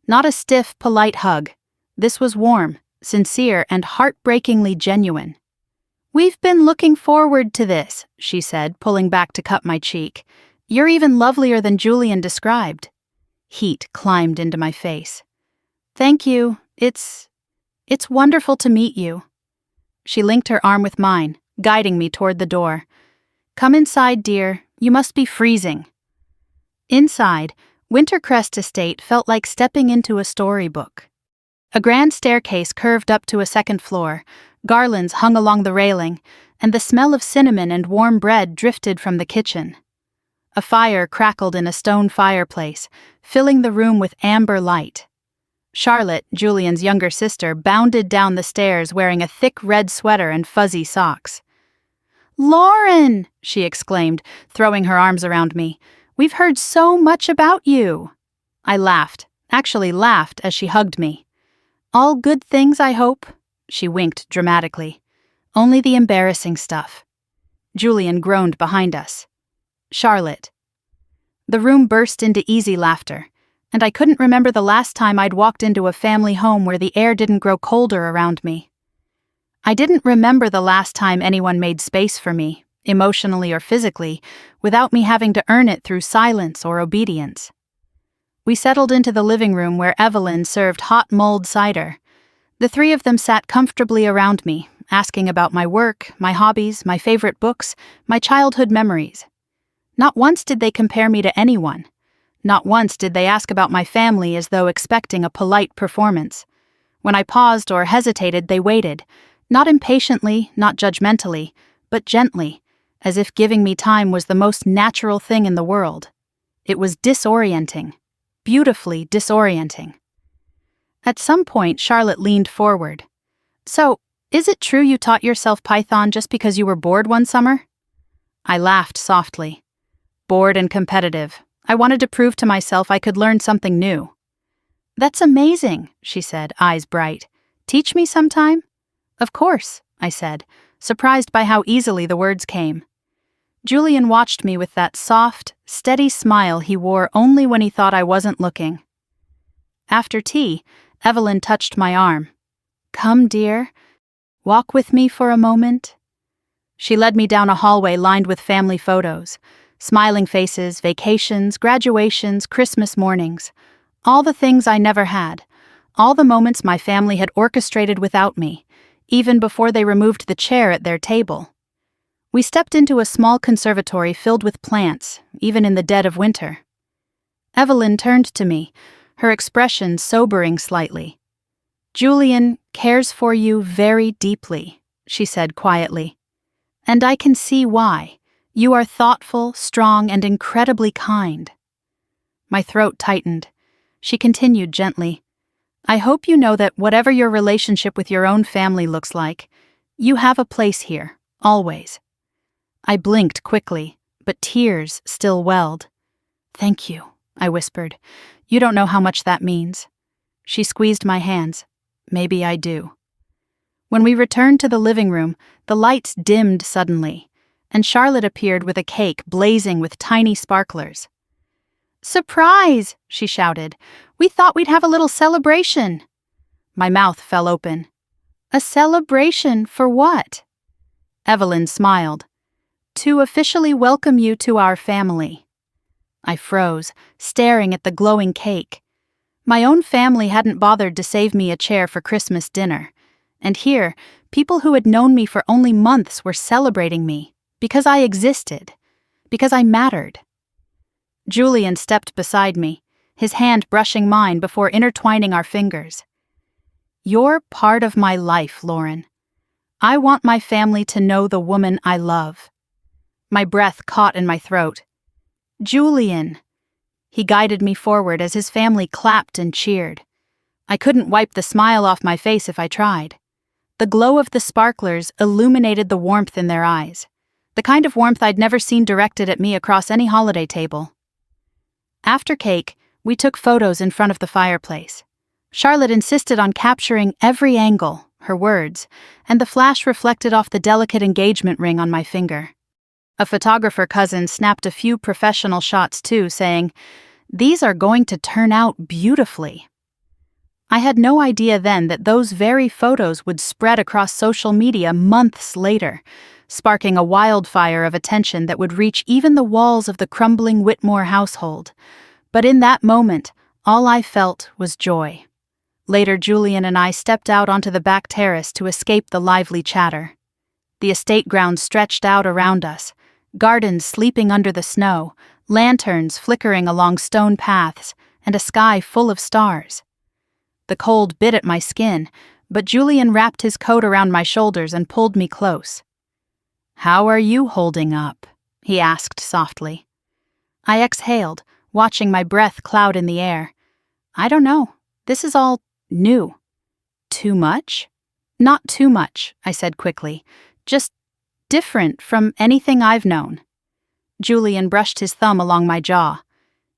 Not a stiff, polite hug. This was warm, sincere, and heartbreakingly genuine. "We've been looking forward to this," she said, pulling back to cut my cheek. "You're even lovelier than Julian described." Heat climbed into my face. "Thank you. It's wonderful to meet you." She linked her arm with mine, guiding me toward the door. "Come inside, dear. You must be freezing." Inside, Wintercrest Estate felt like stepping into a storybook. A grand staircase curved up to a second floor, garlands hung along the railing, and the smell of cinnamon and warm bread drifted from the kitchen. A fire crackled in a stone fireplace, filling the room with amber light. Charlotte, Julian's younger sister, bounded down the stairs wearing a thick red sweater and fuzzy socks. "Lauren!" she exclaimed, throwing her arms around me. "We've heard so much about you." I laughed, as she hugged me. "All good things, I hope?" She winked dramatically. "Only the embarrassing stuff." Julian groaned behind us. Charlotte. The room burst into easy laughter, and I couldn't remember the last time I'd walked into a family home where the air didn't grow colder around me. I didn't remember the last time anyone made space for me, emotionally or physically, without me having to earn it through silence or obedience. We settled into the living room where Evelyn served hot mulled cider. The three of them sat comfortably around me, asking about my work, my hobbies, my favorite books, my childhood memories. Not once did they compare me to anyone. Not once did they ask about my family as though expecting a polite performance. When I paused or hesitated, they waited, not impatiently, not judgmentally, but gently, as if giving me time was the most natural thing in the world. It was disorienting, beautifully disorienting. At some point, Charlotte leaned forward. "So, is it true you taught yourself Python just because you were bored one summer?" I laughed softly. Bored and competitive. I wanted to prove to myself I could learn something new. "That's amazing," she said, eyes bright. "Teach me sometime?" "Of course," I said, surprised by how easily the words came. Julian watched me with that soft, steady smile he wore only when he thought I wasn't looking. After tea, Evelyn touched my arm. "Come, dear. Walk with me for a moment." She led me down a hallway lined with family photos. Smiling faces, vacations, graduations, Christmas mornings. All the things I never had. All the moments my family had orchestrated without me, even before they removed the chair at their table. We stepped into a small conservatory filled with plants, even in the dead of winter. Evelyn turned to me, her expression sobering slightly. "Julian cares for you very deeply," she said quietly. "And I can see why. You are thoughtful, strong, and incredibly kind." My throat tightened. She continued gently. "I hope you know that whatever your relationship with your own family looks like, you have a place here, always." I blinked quickly, but tears still welled. "Thank you," I whispered. "You don't know how much that means." She squeezed my hands. "Maybe I do." When we returned to the living room, the lights dimmed suddenly, and Charlotte appeared with a cake blazing with tiny sparklers. "Surprise!" she shouted. "We thought we'd have a little celebration." My mouth fell open. "A celebration for what?" Evelyn smiled. "To officially welcome you to our family." I froze, staring at the glowing cake. My own family hadn't bothered to save me a chair for Christmas dinner, and here, people who had known me for only months were celebrating me, because I existed, because I mattered. Julian stepped beside me, his hand brushing mine before intertwining our fingers. "You're part of my life, Lauren. I want my family to know the woman I love." My breath caught in my throat. "Julian!" He guided me forward as his family clapped and cheered. I couldn't wipe the smile off my face if I tried. The glow of the sparklers illuminated the warmth in their eyes, the kind of warmth I'd never seen directed at me across any holiday table. After cake, we took photos in front of the fireplace. Charlotte insisted on capturing every angle, her words, and the flash reflected off the delicate engagement ring on my finger. A photographer cousin snapped a few professional shots too, saying, "These are going to turn out beautifully." I had no idea then that those very photos would spread across social media months later, sparking a wildfire of attention that would reach even the walls of the crumbling Whitmore household. But in that moment, all I felt was joy. Later, Julian and I stepped out onto the back terrace to escape the lively chatter. The estate grounds stretched out around us, gardens sleeping under the snow, lanterns flickering along stone paths, and a sky full of stars. The cold bit at my skin, but Julian wrapped his coat around my shoulders and pulled me close. "How are you holding up?" he asked softly. I exhaled, watching my breath cloud in the air. "I don't know. This is all new." "Too much?" "Not too much," I said quickly. "Just different from anything I've known." Julian brushed his thumb along my jaw.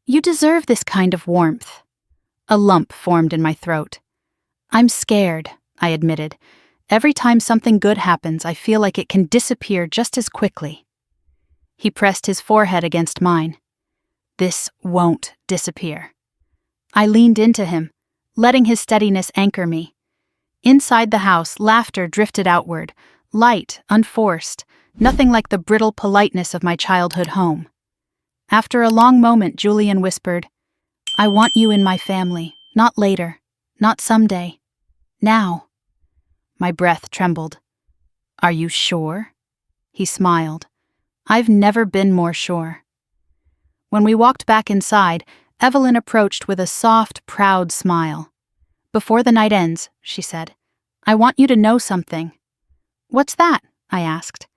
"You deserve this kind of warmth." A lump formed in my throat. "I'm scared," I admitted. "Every time something good happens, I feel like it can disappear just as quickly." He pressed his forehead against mine. This won't disappear. I leaned into him, letting his steadiness anchor me. Inside the house, laughter drifted outward, light, unforced, nothing like the brittle politeness of my childhood home. After a long moment, Julian whispered, "I want you in my family, not later, not someday. Now." My breath trembled. "Are you sure?" He smiled. "I've never been more sure." When we walked back inside, Evelyn approached with a soft, proud smile. "Before the night ends," she said, "I want you to know something." "What's that?" I asked.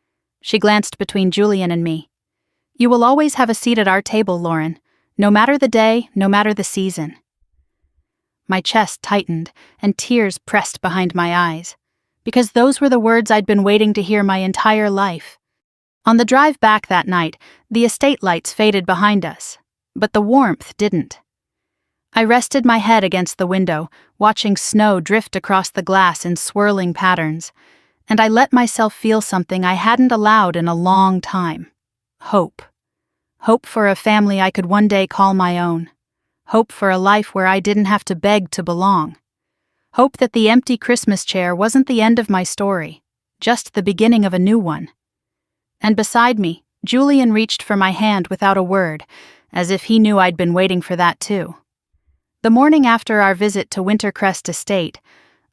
She glanced between Julian and me. "You will always have a seat at our table, Lauren, no matter the day, no matter the season." My chest tightened, and tears pressed behind my eyes, because those were the words I'd been waiting to hear my entire life. On the drive back that night, the estate lights faded behind us, but the warmth didn't. I rested my head against the window, watching snow drift across the glass in swirling patterns, and I let myself feel something I hadn't allowed in a long time. Hope. Hope for a family I could one day call my own. Hope for a life where I didn't have to beg to belong. Hope that the empty Christmas chair wasn't the end of my story, just the beginning of a new one. And beside me, Julian reached for my hand without a word, as if he knew I'd been waiting for that too. The morning after our visit to Wintercrest Estate,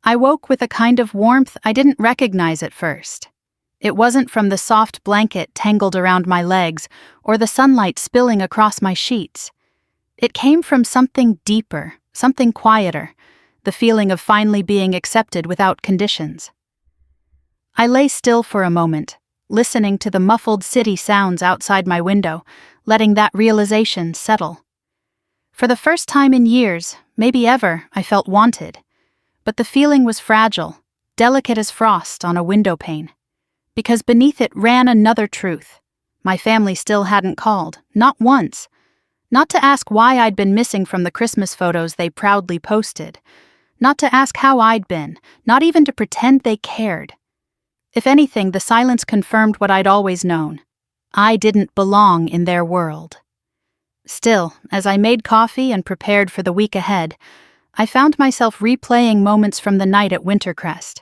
I woke with a kind of warmth I didn't recognize at first. It wasn't from the soft blanket tangled around my legs or the sunlight spilling across my sheets. It came from something deeper, something quieter, the feeling of finally being accepted without conditions. I lay still for a moment, listening to the muffled city sounds outside my window, letting that realization settle. For the first time in years, maybe ever, I felt wanted. But the feeling was fragile, delicate as frost on a window pane. Because beneath it ran another truth. My family still hadn't called, not once. Not to ask why I'd been missing from the Christmas photos they proudly posted. Not to ask how I'd been, not even to pretend they cared. If anything, the silence confirmed what I'd always known. I didn't belong in their world. Still, as I made coffee and prepared for the week ahead, I found myself replaying moments from the night at Wintercrest.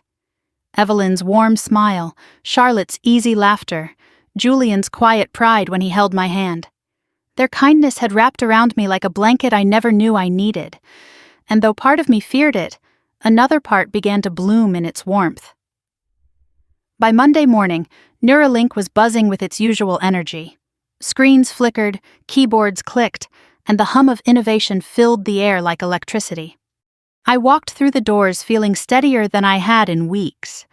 Evelyn's warm smile, Charlotte's easy laughter, Julian's quiet pride when he held my hand. Their kindness had wrapped around me like a blanket I never knew I needed, and though part of me feared it, another part began to bloom in its warmth. By Monday morning, Neuralink was buzzing with its usual energy. Screens flickered, keyboards clicked, and the hum of innovation filled the air like electricity. I walked through the doors feeling steadier than I had in weeks.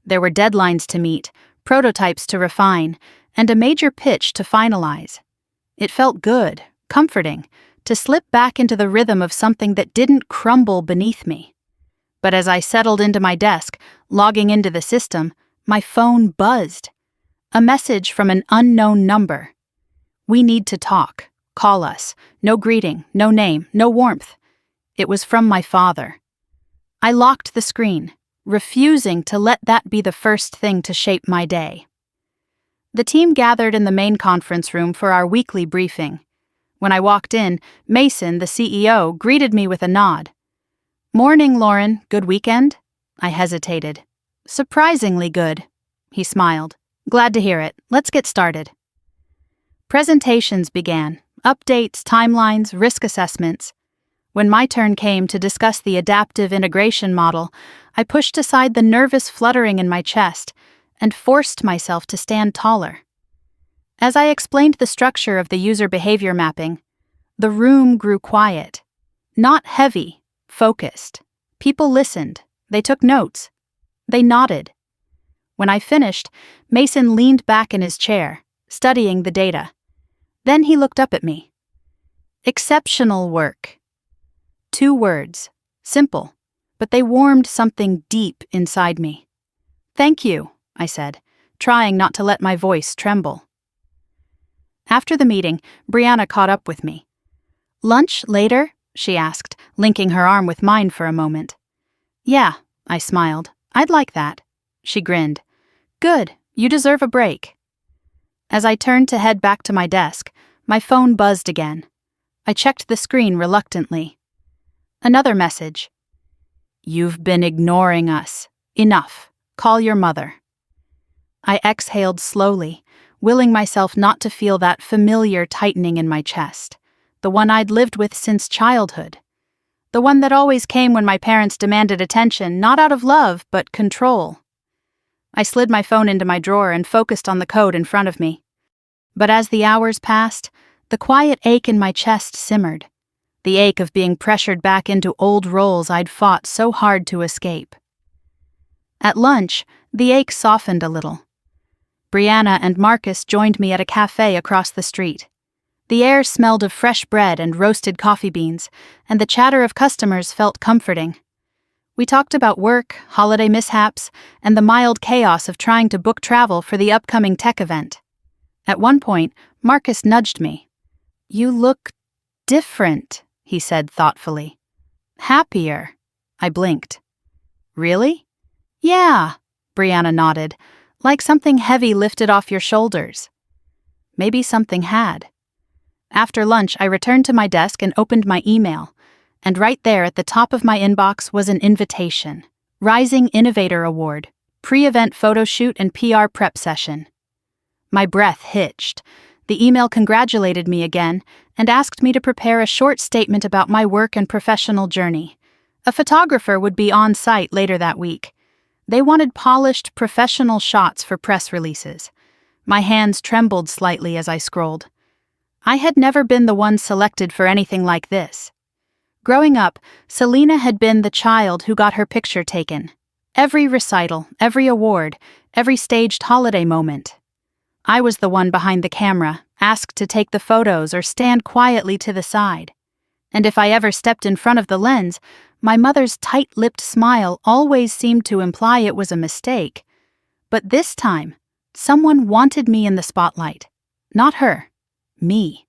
There were deadlines to meet, prototypes to refine, and a major pitch to finalize. It felt good, comforting, to slip back into the rhythm of something that didn't crumble beneath me. But as I settled into my desk, logging into the system, my phone buzzed. A message from an unknown number. "We need to talk. Call us. No greeting, no name, no warmth." It was from my father. I locked the screen, refusing to let that be the first thing to shape my day. The team gathered in the main conference room for our weekly briefing. When I walked in, Mason, the CEO, greeted me with a nod. "Morning, Lauren. Good weekend?" I hesitated. "Surprisingly good." He smiled. "Glad to hear it. Let's get started." Presentations began, updates, timelines, risk assessments. When my turn came to discuss the adaptive integration model, I pushed aside the nervous fluttering in my chest and forced myself to stand taller. As I explained the structure of the user behavior mapping, the room grew quiet. Not heavy, focused. People listened. They took notes. They nodded. When I finished, Mason leaned back in his chair, studying the data. Then he looked up at me. "Exceptional work." 2 words, simple, but they warmed something deep inside me. "Thank you," I said, trying not to let my voice tremble. After the meeting, Brianna caught up with me. "Lunch later?" she asked, linking her arm with mine for a moment. "Yeah," I smiled. "I'd like that." She grinned. "Good, you deserve a break." As I turned to head back to my desk, my phone buzzed again. I checked the screen reluctantly. Another message. "You've been ignoring us. Enough. Call your mother." I exhaled slowly, willing myself not to feel that familiar tightening in my chest, the one I'd lived with since childhood. The one that always came when my parents demanded attention, not out of love, but control. I slid my phone into my drawer and focused on the code in front of me. But as the hours passed, the quiet ache in my chest simmered. The ache of being pressured back into old roles I'd fought so hard to escape. At lunch, the ache softened a little. Brianna and Marcus joined me at a cafe across the street. The air smelled of fresh bread and roasted coffee beans, and the chatter of customers felt comforting. We talked about work, holiday mishaps, and the mild chaos of trying to book travel for the upcoming tech event. At one point, Marcus nudged me. "You look different," he said thoughtfully. "Happier." I blinked. "Really?" "Yeah," Brianna nodded, "like something heavy lifted off your shoulders." Maybe something had. After lunch, I returned to my desk and opened my email, and right there at the top of my inbox was an invitation. Rising Innovator Award, pre-event photo shoot and PR prep session. My breath hitched. The email congratulated me again and asked me to prepare a short statement about my work and professional journey. A photographer would be on site later that week. They wanted polished, professional shots for press releases. My hands trembled slightly as I scrolled. I had never been the one selected for anything like this. Growing up, Selena had been the child who got her picture taken. Every recital, every award, every staged holiday moment. I was the one behind the camera, asked to take the photos or stand quietly to the side. And if I ever stepped in front of the lens, my mother's tight-lipped smile always seemed to imply it was a mistake. But this time, someone wanted me in the spotlight. Not her. Me.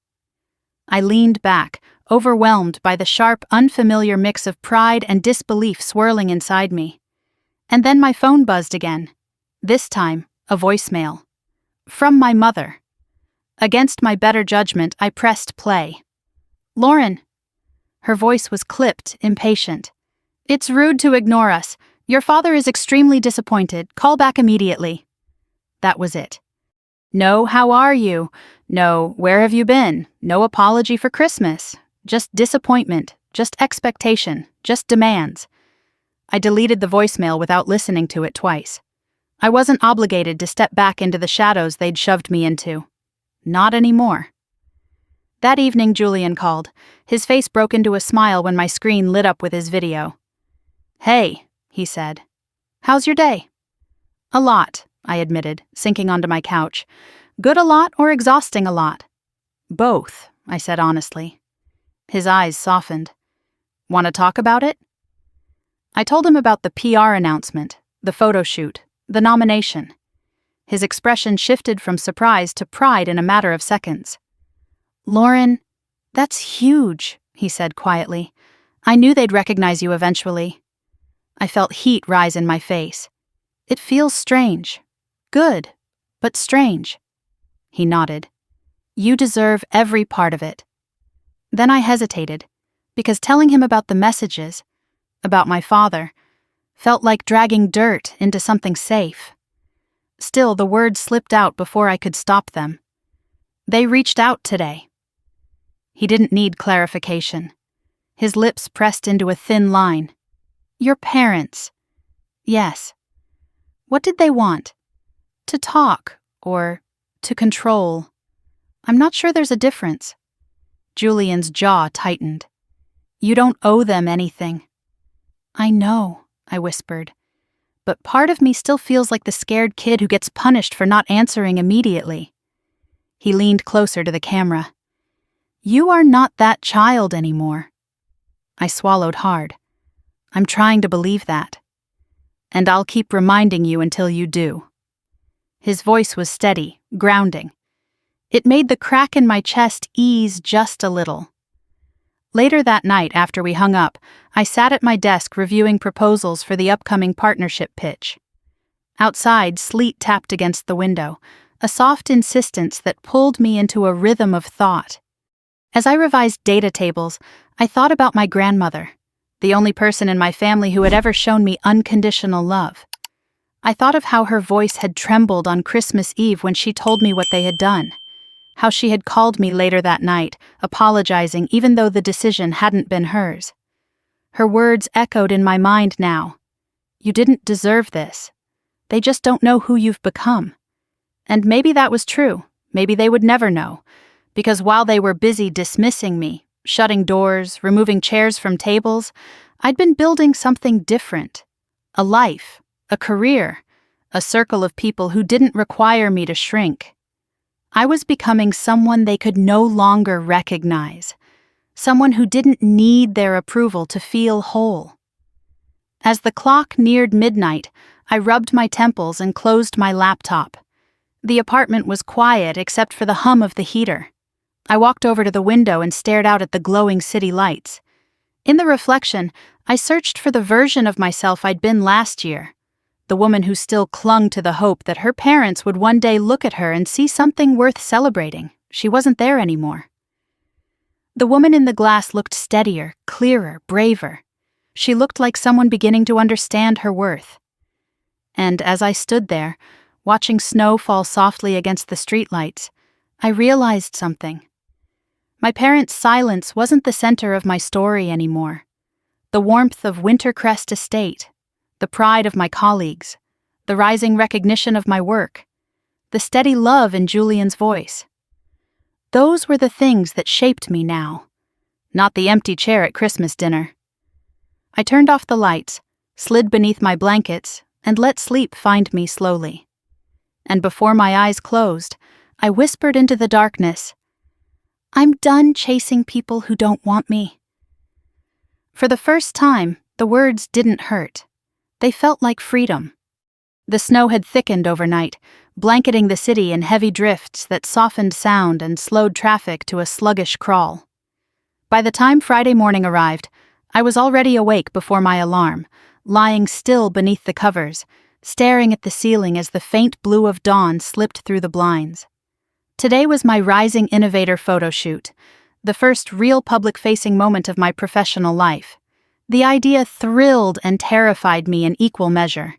I leaned back, overwhelmed by the sharp, unfamiliar mix of pride and disbelief swirling inside me. And then my phone buzzed again. This time, a voicemail. From my mother. Against my better judgment, I pressed play. "Lauren." Her voice was clipped, impatient. "It's rude to ignore us. Your father is extremely disappointed. Call back immediately." That was it. No, how are you? No, where have you been? No apology for Christmas. Just disappointment, just expectation, just demands. I deleted the voicemail without listening to it twice. I wasn't obligated to step back into the shadows they'd shoved me into. Not anymore. That evening, Julian called. His face broke into a smile when my screen lit up with his video. "Hey," he said. "How's your day?" "A lot," I admitted, sinking onto my couch. "Good a lot or exhausting a lot?" "Both," I said honestly. His eyes softened. "Want to talk about it?" I told him about the PR announcement, the photo shoot, the nomination. His expression shifted from surprise to pride in a matter of seconds. "Lauren, that's huge," he said quietly. "I knew they'd recognize you eventually." I felt heat rise in my face. "It feels strange. Good, but strange." He nodded. "You deserve every part of it." Then I hesitated, because telling him about the messages, about my father, felt like dragging dirt into something safe. Still, the words slipped out before I could stop them. "They reached out today." He didn't need clarification. His lips pressed into a thin line. "Your parents." "Yes." "What did they want? To talk, or to control?" "I'm not sure there's a difference." Julian's jaw tightened. "You don't owe them anything." "I know," I whispered. "But part of me still feels like the scared kid who gets punished for not answering immediately." He leaned closer to the camera. "You are not that child anymore." I swallowed hard. "I'm trying to believe that. And I'll keep reminding you until you do." His voice was steady, grounding. It made the crack in my chest ease just a little. Later that night, after we hung up, I sat at my desk reviewing proposals for the upcoming partnership pitch. Outside, sleet tapped against the window, a soft insistence that pulled me into a rhythm of thought. As I revised data tables, I thought about my grandmother, the only person in my family who had ever shown me unconditional love. I thought of how her voice had trembled on Christmas Eve when she told me what they had done, how she had called me later that night, apologizing even though the decision hadn't been hers. Her words echoed in my mind now. You didn't deserve this. They just don't know who you've become. And maybe that was true. Maybe they would never know. Because while they were busy dismissing me, shutting doors, removing chairs from tables, I'd been building something different. A life, a career, a circle of people who didn't require me to shrink. I was becoming someone they could no longer recognize. Someone who didn't need their approval to feel whole. As the clock neared midnight, I rubbed my temples and closed my laptop. The apartment was quiet except for the hum of the heater. I walked over to the window and stared out at the glowing city lights. In the reflection, I searched for the version of myself I'd been last year, the woman who still clung to the hope that her parents would one day look at her and see something worth celebrating. She wasn't there anymore. The woman in the glass looked steadier, clearer, braver. She looked like someone beginning to understand her worth. And as I stood there, watching snow fall softly against the streetlights, I realized something. My parents' silence wasn't the center of my story anymore. The warmth of Wintercrest Estate, the pride of my colleagues, the rising recognition of my work, the steady love in Julian's voice. Those were the things that shaped me now, not the empty chair at Christmas dinner. I turned off the lights, slid beneath my blankets, and let sleep find me slowly. And before my eyes closed, I whispered into the darkness, I'm done chasing people who don't want me. For the first time, the words didn't hurt. They felt like freedom. The snow had thickened overnight, blanketing the city in heavy drifts that softened sound and slowed traffic to a sluggish crawl. By the time Friday morning arrived, I was already awake before my alarm, lying still beneath the covers, staring at the ceiling as the faint blue of dawn slipped through the blinds. Today was my Rising Innovator photo shoot, the first real public-facing moment of my professional life. The idea thrilled and terrified me in equal measure.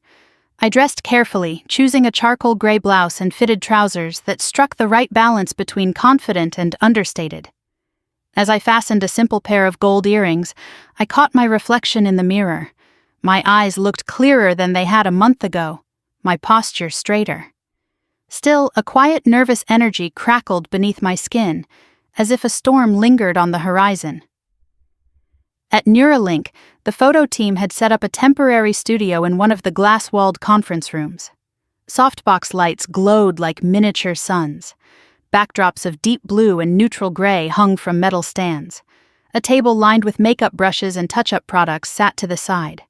I dressed carefully, choosing a charcoal gray blouse and fitted trousers that struck the right balance between confident and understated. As I fastened a simple pair of gold earrings, I caught my reflection in the mirror. My eyes looked clearer than they had a month ago, my posture straighter. Still, a quiet, nervous energy crackled beneath my skin, as if a storm lingered on the horizon. At Neuralink, the photo team had set up a temporary studio in one of the glass-walled conference rooms. Softbox lights glowed like miniature suns. Backdrops of deep blue and neutral gray hung from metal stands. A table lined with makeup brushes and touch-up products sat to the side.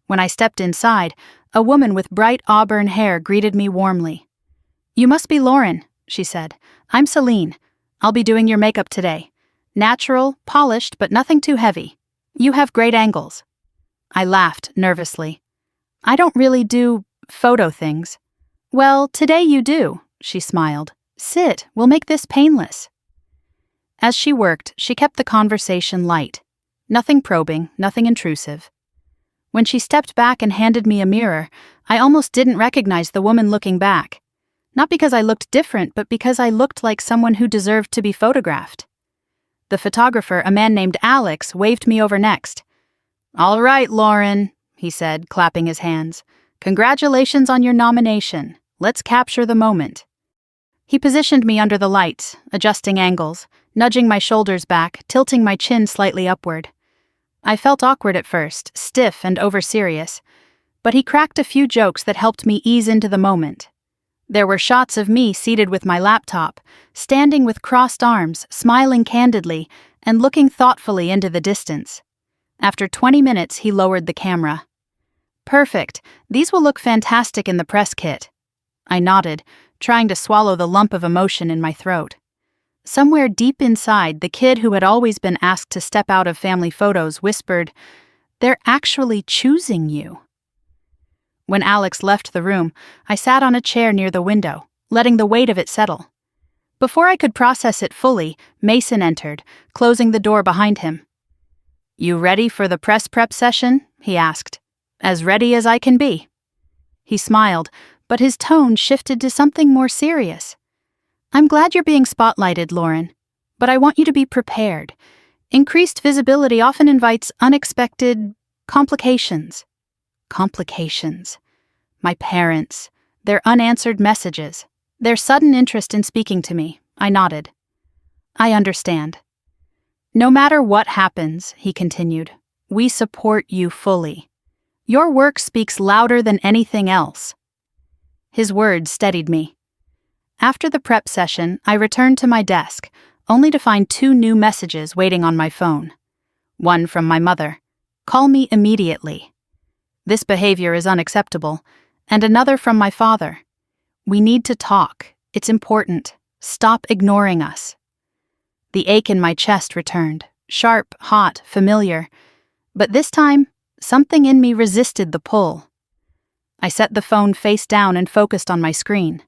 When I stepped inside, a woman with bright auburn hair greeted me warmly. "You must be Lauren," she said. "I'm Celine. I'll be doing your makeup today. Natural, polished, but nothing too heavy. You have great angles." I laughed nervously. "I don't really do photo things." "Well, today you do," she smiled. "Sit, we'll make this painless." As she worked, she kept the conversation light. Nothing probing, nothing intrusive. When she stepped back and handed me a mirror, I almost didn't recognize the woman looking back. Not because I looked different, but because I looked like someone who deserved to be photographed. The photographer, a man named Alex, waved me over next. "All right, Lauren," he said, clapping his hands. "Congratulations on your nomination. Let's capture the moment." He positioned me under the lights, adjusting angles, nudging my shoulders back, tilting my chin slightly upward. I felt awkward at first, stiff and over-serious, but he cracked a few jokes that helped me ease into the moment. There were shots of me seated with my laptop, standing with crossed arms, smiling candidly, and looking thoughtfully into the distance. After 20 minutes, he lowered the camera. "Perfect. These will look fantastic in the press kit." I nodded, trying to swallow the lump of emotion in my throat. Somewhere deep inside, the kid who had always been asked to step out of family photos whispered, "They're actually choosing you." When Alex left the room, I sat on a chair near the window, letting the weight of it settle. Before I could process it fully, Mason entered, closing the door behind him. "You ready for the press prep session?" he asked. "As ready as I can be." He smiled, but his tone shifted to something more serious. "I'm glad you're being spotlighted, Lauren, but I want you to be prepared. Increased visibility often invites unexpected complications." Complications. My parents, their unanswered messages, their sudden interest in speaking to me. I nodded. "I understand." "No matter what happens," he continued, "we support you fully. Your work speaks louder than anything else." His words steadied me. After the prep session, I returned to my desk, only to find 2 new messages waiting on my phone. One from my mother, "Call me immediately. This behavior is unacceptable," and another from my father, "We need to talk. It's important. Stop ignoring us." The ache in my chest returned, sharp, hot, familiar. But this time, something in me resisted the pull. I set the phone face down and focused on my screen.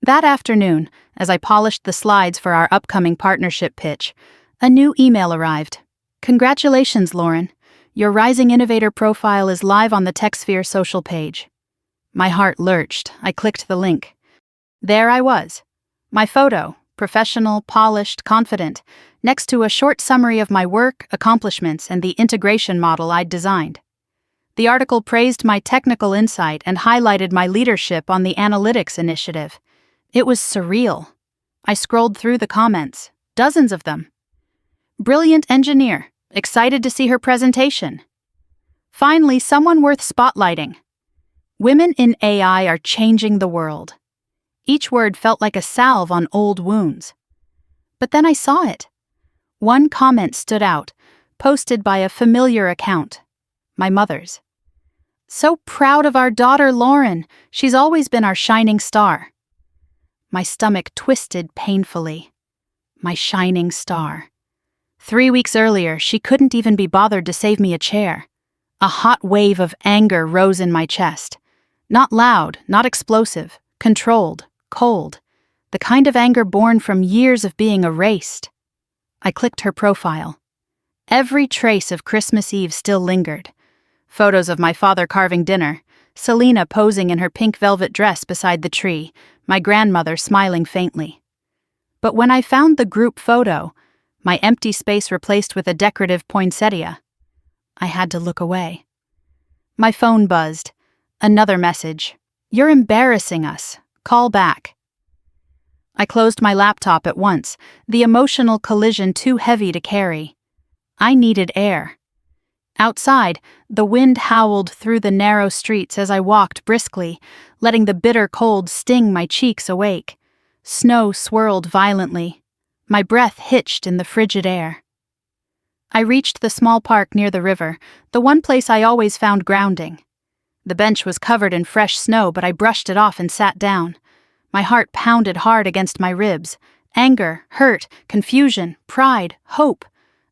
That afternoon, as I polished the slides for our upcoming partnership pitch, a new email arrived. "Congratulations, Lauren. Your Rising Innovator profile is live on the TechSphere social page." My heart lurched. I clicked the link. There I was. My photo, professional, polished, confident, next to a short summary of my work, accomplishments, and the integration model I'd designed. The article praised my technical insight and highlighted my leadership on the analytics initiative. It was surreal. I scrolled through the comments, dozens of them. "Brilliant engineer, excited to see her presentation." "Finally, someone worth spotlighting." "Women in AI are changing the world." Each word felt like a salve on old wounds. But then I saw it. One comment stood out, posted by a familiar account, my mother's. "So proud of our daughter Lauren. She's always been our shining star." My stomach twisted painfully. My shining star. 3 weeks earlier, she couldn't even be bothered to save me a chair. A hot wave of anger rose in my chest. Not loud, not explosive, controlled, cold. The kind of anger born from years of being erased. I clicked her profile. Every trace of Christmas Eve still lingered. Photos of my father carving dinner, Selena posing in her pink velvet dress beside the tree, my grandmother smiling faintly. But when I found the group photo, my empty space replaced with a decorative poinsettia, I had to look away. My phone buzzed. Another message. "You're embarrassing us. Call back." I closed my laptop at once, the emotional collision too heavy to carry. I needed air. Outside, the wind howled through the narrow streets as I walked briskly, letting the bitter cold sting my cheeks awake. Snow swirled violently. My breath hitched in the frigid air. I reached the small park near the river, the one place I always found grounding. The bench was covered in fresh snow, but I brushed it off and sat down. My heart pounded hard against my ribs. Anger, hurt, confusion, pride, hope.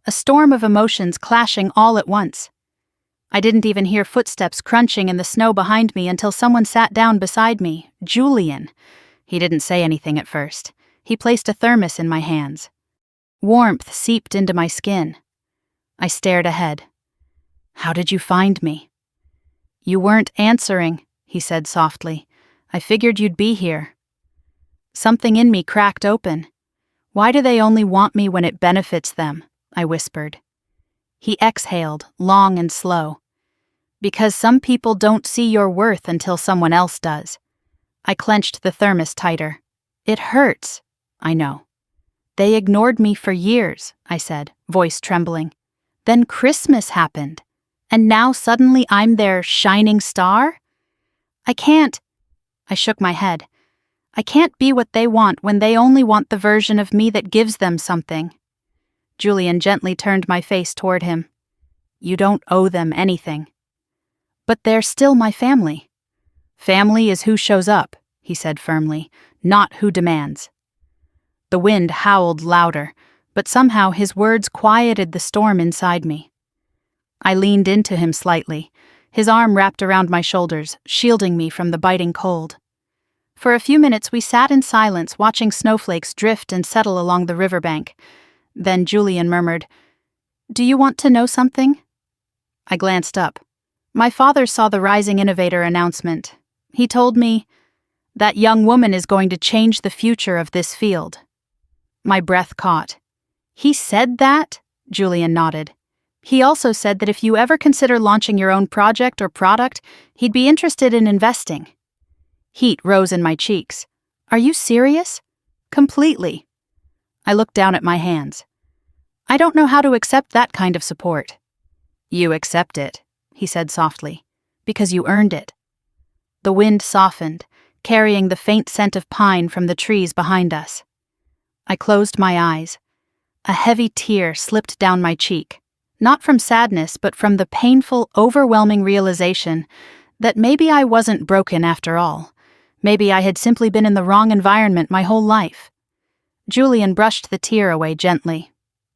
A storm of emotions clashing all at once. I didn't even hear footsteps crunching in the snow behind me until someone sat down beside me, Julian. He didn't say anything at first. He placed a thermos in my hands. Warmth seeped into my skin. I stared ahead. "How did you find me?" "You weren't answering," he said softly. "I figured you'd be here." Something in me cracked open. "Why do they only want me when it benefits them?" I whispered. He exhaled, long and slow. "Because some people don't see your worth until someone else does." I clenched the thermos tighter. "It hurts." "I know." "They ignored me for years," I said, voice trembling. "Then Christmas happened. And now suddenly I'm their shining star? I can't." I shook my head. "I can't be what they want when they only want the version of me that gives them something." Julian gently turned my face toward him. "You don't owe them anything." "But they're still my family." "Family is who shows up," he said firmly, "not who demands." The wind howled louder, but somehow his words quieted the storm inside me. I leaned into him slightly, his arm wrapped around my shoulders, shielding me from the biting cold. For a few minutes we sat in silence, watching snowflakes drift and settle along the riverbank. Then Julian murmured, "Do you want to know something?" I glanced up. My father saw the Rising Innovator announcement. He told me, "That young woman is going to change the future of this field." My breath caught. "He said that?" Julian nodded. "He also said that if you ever consider launching your own project or product, he'd be interested in investing." Heat rose in my cheeks. "Are you serious?" "Completely." I looked down at my hands. "I don't know how to accept that kind of support." "You accept it," he said softly, "because you earned it." The wind softened, carrying the faint scent of pine from the trees behind us. I closed my eyes. A heavy tear slipped down my cheek, not from sadness but from the painful, overwhelming realization that maybe I wasn't broken after all. Maybe I had simply been in the wrong environment my whole life. Julian brushed the tear away gently.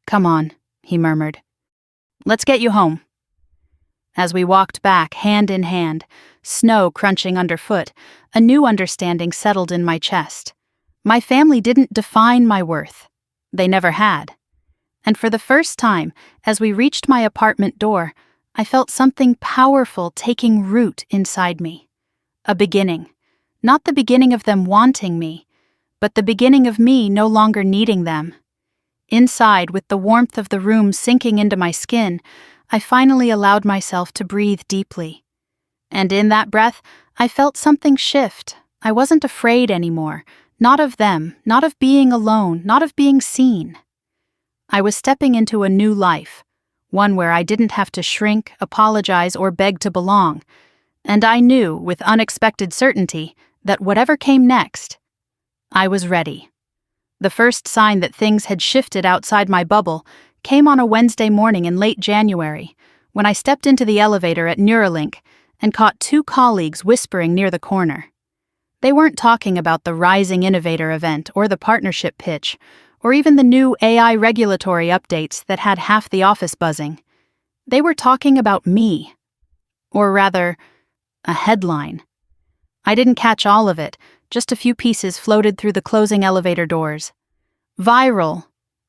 "Come on," he murmured. "Let's get you home." As we walked back, hand in hand, snow crunching underfoot, a new understanding settled in my chest. My family didn't define my worth. They never had. And for the first time, as we reached my apartment door, I felt something powerful taking root inside me. A beginning. Not the beginning of them wanting me, but the beginning of me no longer needing them. Inside, with the warmth of the room sinking into my skin, I finally allowed myself to breathe deeply. And in that breath, I felt something shift. I wasn't afraid anymore. Not of them, not of being alone, not of being seen. I was stepping into a new life, one where I didn't have to shrink, apologize, or beg to belong. And I knew, with unexpected certainty, that whatever came next, I was ready. The first sign that things had shifted outside my bubble came on a Wednesday morning in late January, when I stepped into the elevator at Neuralink and caught two colleagues whispering near the corner. They weren't talking about the Rising Innovator event or the partnership pitch, or even the new AI regulatory updates that had half the office buzzing. They were talking about me. Or rather, a headline. I didn't catch all of it, just a few pieces floated through the closing elevator doors. Viral,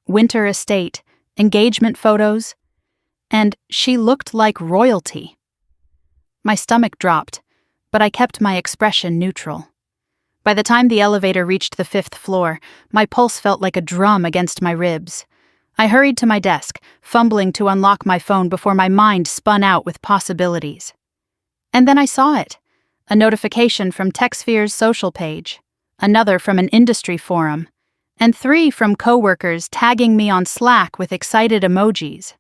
winter estate, engagement photos, and she looked like royalty. My stomach dropped, but I kept my expression neutral. By the time the elevator reached the 5th floor, my pulse felt like a drum against my ribs. I hurried to my desk, fumbling to unlock my phone before my mind spun out with possibilities. And then I saw it. A notification from TechSphere's social page, another from an industry forum, and 3 from coworkers tagging me on Slack with excited emojis.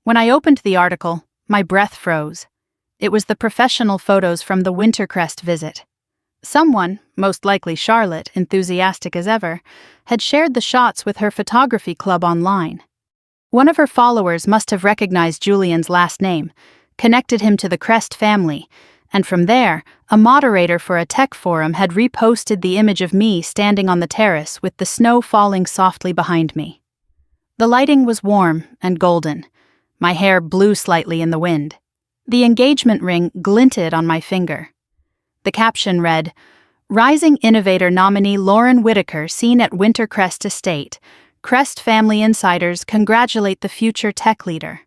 When I opened the article, my breath froze. It was the professional photos from the Wintercrest visit. Someone, most likely Charlotte, enthusiastic as ever, had shared the shots with her photography club online. One of her followers must have recognized Julian's last name, connected him to the Crest family, and from there, a moderator for a tech forum had reposted the image of me standing on the terrace with the snow falling softly behind me. The lighting was warm and golden. My hair blew slightly in the wind. The engagement ring glinted on my finger. The caption read, "Rising Innovator nominee Lauren Whitaker seen at Wintercrest Estate. Crest family insiders congratulate the future tech leader."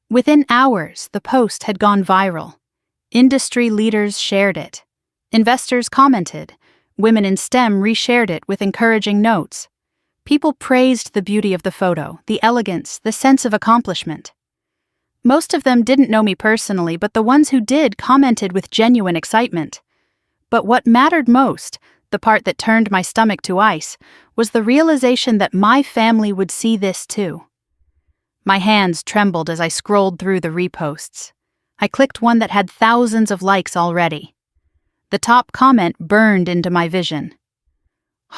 Within hours, the post had gone viral. Industry leaders shared it. Investors commented. Women in STEM reshared it with encouraging notes. People praised the beauty of the photo, the elegance, the sense of accomplishment. Most of them didn't know me personally, but the ones who did commented with genuine excitement. But what mattered most, the part that turned my stomach to ice, was the realization that my family would see this too. My hands trembled as I scrolled through the reposts. I clicked one that had thousands of likes already. The top comment burned into my vision.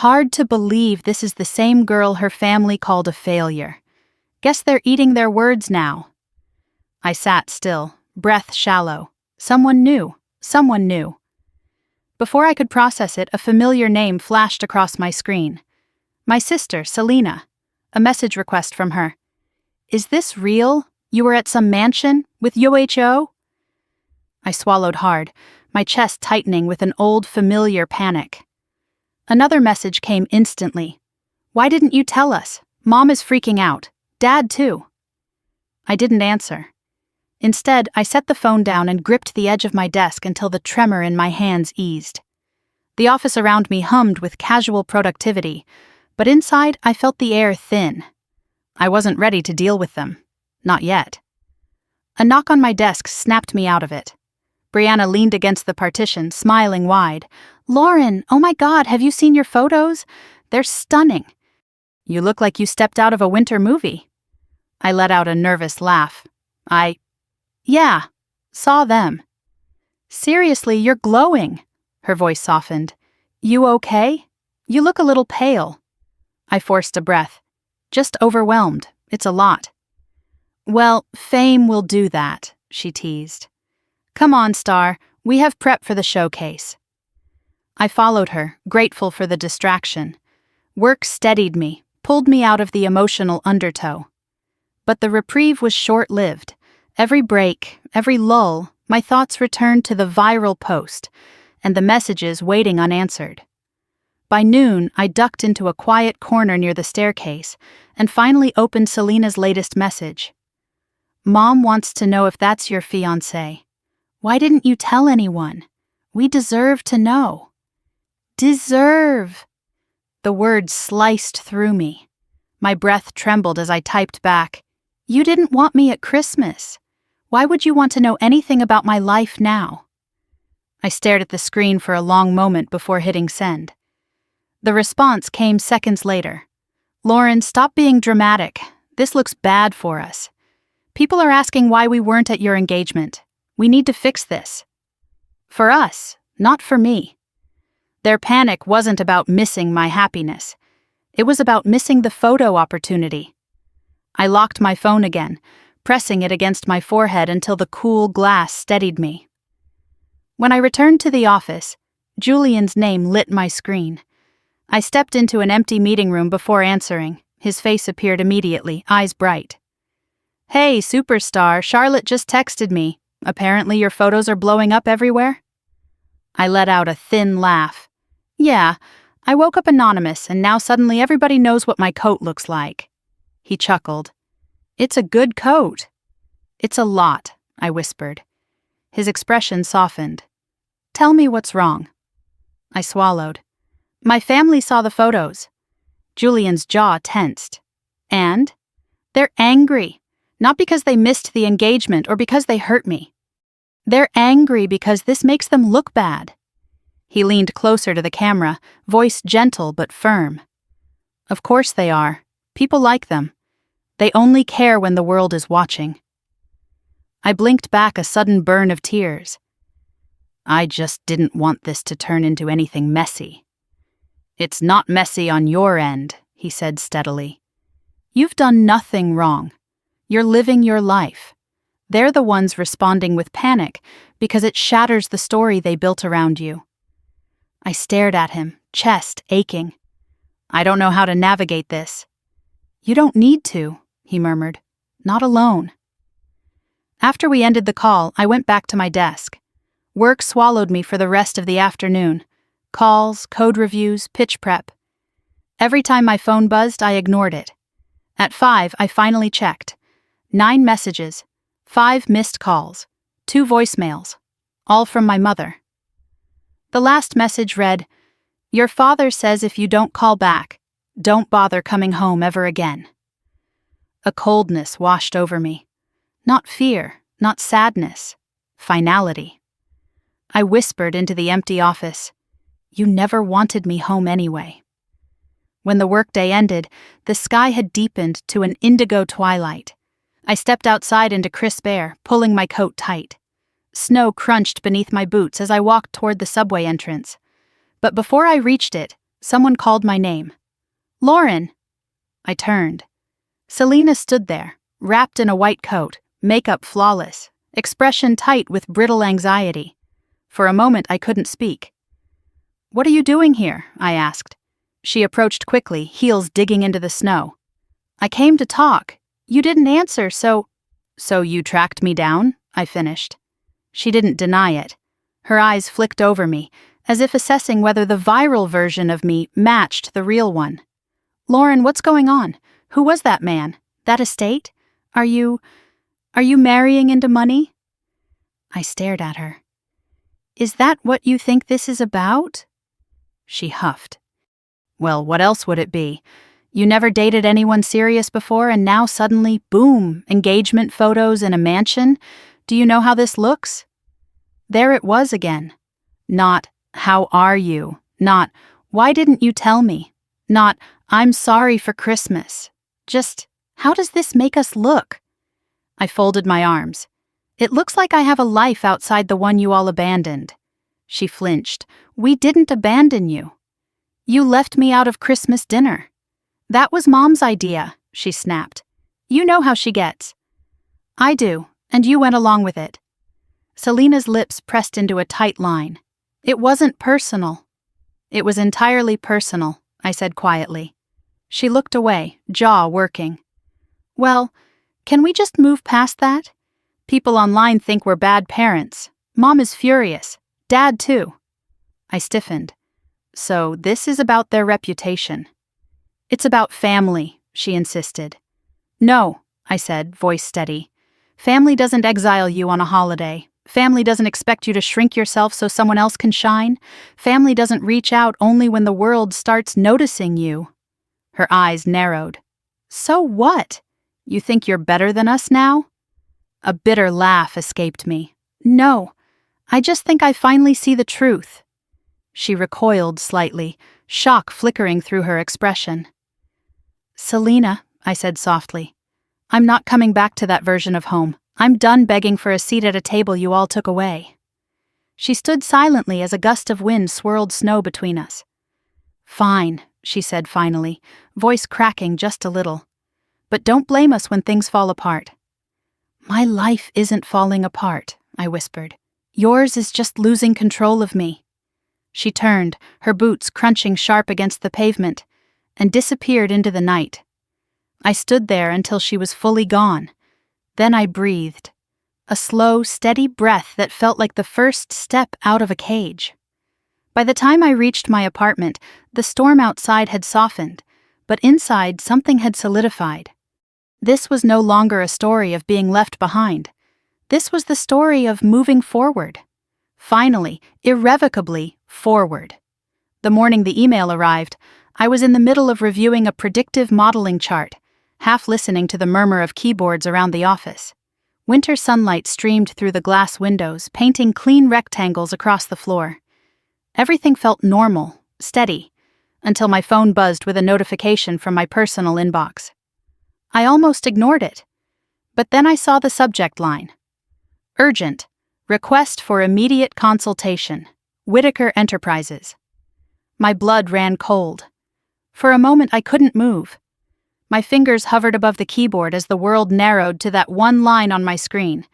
"Hard to believe this is the same girl her family called a failure. Guess they're eating their words now." I sat still, breath shallow. Someone new. Someone new. Before I could process it, a familiar name flashed across my screen. My sister, Selena. A message request from her. "Is this real? You were at some mansion? With UHO?" I swallowed hard. my chest tightening with an old familiar panic. Another message came instantly. "Why didn't you tell us? Mom is freaking out. Dad too." I didn't answer. Instead, I set the phone down and gripped the edge of my desk until the tremor in my hands eased. The office around me hummed with casual productivity, but inside I felt the air thin. I wasn't ready to deal with them. Not yet. A knock on my desk snapped me out of it. Brianna leaned against the partition, smiling wide. "Lauren, oh my God, have you seen your photos? They're stunning. You look like you stepped out of a winter movie." I let out a nervous laugh. Yeah, saw them." "Seriously, you're glowing." Her voice softened. "You okay? You look a little pale." I forced a breath. "Just overwhelmed. It's a lot." "Well, fame will do that," she teased. "Come on, Star, we have prep for the showcase." I followed her, grateful for the distraction. Work steadied me, pulled me out of the emotional undertow. But the reprieve was short-lived. Every break, every lull, my thoughts returned to the viral post and the messages waiting unanswered. By noon, I ducked into a quiet corner near the staircase and finally opened Selena's latest message. "Mom wants to know if that's your fiancé. Why didn't you tell anyone? We deserve to know." Deserve! The words sliced through me. My breath trembled as I typed back, "You didn't want me at Christmas. Why would you want to know anything about my life now?" I stared at the screen for a long moment before hitting send. The response came seconds later. "Lauren, stop being dramatic. This looks bad for us. People are asking why we weren't at your engagement. We need to fix this." For us, not for me. Their panic wasn't about missing my happiness. It was about missing the photo opportunity. I locked my phone again, pressing it against my forehead until the cool glass steadied me. When I returned to the office, Julian's name lit my screen. I stepped into an empty meeting room before answering. His face appeared immediately, eyes bright. "Hey, superstar, Charlotte just texted me. Apparently your photos are blowing up everywhere?" I let out a thin laugh. "Yeah, I woke up anonymous and now suddenly everybody knows what my coat looks like." He chuckled. "It's a good coat." "It's a lot," I whispered. His expression softened. "Tell me what's wrong." I swallowed. "My family saw the photos." Julian's jaw tensed. "And?" "They're angry. Not because they missed the engagement or because they hurt me. They're angry because this makes them look bad." He leaned closer to the camera, voice gentle but firm. "Of course they are. People like them. They only care when the world is watching." I blinked back a sudden burn of tears. "I just didn't want this to turn into anything messy." "It's not messy on your end," he said steadily. "You've done nothing wrong. You're living your life. They're the ones responding with panic because it shatters the story they built around you." I stared at him, chest aching. "I don't know how to navigate this." "You don't need to," he murmured. "Not alone." After we ended the call, I went back to my desk. Work swallowed me for the rest of the afternoon. Calls, code reviews, pitch prep. Every time my phone buzzed, I ignored it. At 5, I finally checked. 9 messages, 5 missed calls, 2 voicemails, all from my mother. The last message read, "Your father says if you don't call back, don't bother coming home ever again." A coldness washed over me. Not fear, not sadness, finality. I whispered into the empty office, "You never wanted me home anyway." When the workday ended, the sky had deepened to an indigo twilight. I stepped outside into crisp air, pulling my coat tight. Snow crunched beneath my boots as I walked toward the subway entrance. But before I reached it, someone called my name. "Lauren!" I turned. Selena stood there, wrapped in a white coat, makeup flawless, expression tight with brittle anxiety. For a moment I couldn't speak. "What are you doing here?" I asked. She approached quickly, heels digging into the snow. "I came to talk. You didn't answer, so..." "So you tracked me down?" I finished. She didn't deny it. Her eyes flicked over me, as if assessing whether the viral version of me matched the real one. Lauren, what's going on? Who was that man? That estate? Are you marrying into money? I stared at her. Is that what you think this is about? She huffed. Well, what else would it be? You never dated anyone serious before, and now suddenly, boom, engagement photos in a mansion? Do you know how this looks? There it was again. Not, how are you? Not, why didn't you tell me? Not, I'm sorry for Christmas. Just, how does this make us look? I folded my arms. It looks like I have a life outside the one you all abandoned. She flinched. We didn't abandon you. You left me out of Christmas dinner. That was Mom's idea, she snapped. You know how she gets. I do, and you went along with it. Selena's lips pressed into a tight line. It wasn't personal. It was entirely personal, I said quietly. She looked away, jaw working. Well, can we just move past that? People online think we're bad parents. Mom is furious. Dad, too. I stiffened. So this is about their reputation. It's about family, she insisted. No, I said, voice steady. Family doesn't exile you on a holiday. Family doesn't expect you to shrink yourself so someone else can shine. Family doesn't reach out only when the world starts noticing you. Her eyes narrowed. So what? You think you're better than us now? A bitter laugh escaped me. No, I just think I finally see the truth. She recoiled slightly, shock flickering through her expression. Selena, I said softly, I'm not coming back to that version of home. I'm done begging for a seat at a table you all took away. She stood silently as a gust of wind swirled snow between us. Fine, she said finally, voice cracking just a little. But don't blame us when things fall apart. My life isn't falling apart, I whispered. Yours is just losing control of me. She turned, her boots crunching sharp against the pavement, and disappeared into the night. I stood there until she was fully gone. Then I breathed. A slow, steady breath that felt like the first step out of a cage. By the time I reached my apartment, the storm outside had softened, but inside something had solidified. This was no longer a story of being left behind. This was the story of moving forward. Finally, irrevocably, forward. The morning the email arrived, I was in the middle of reviewing a predictive modeling chart, half listening to the murmur of keyboards around the office. Winter sunlight streamed through the glass windows, painting clean rectangles across the floor. Everything felt normal, steady, until my phone buzzed with a notification from my personal inbox. I almost ignored it. But then I saw the subject line. Urgent. Request for immediate consultation. Whitaker Enterprises. My blood ran cold. For a moment I couldn't move. My fingers hovered above the keyboard as the world narrowed to that one line on my screen.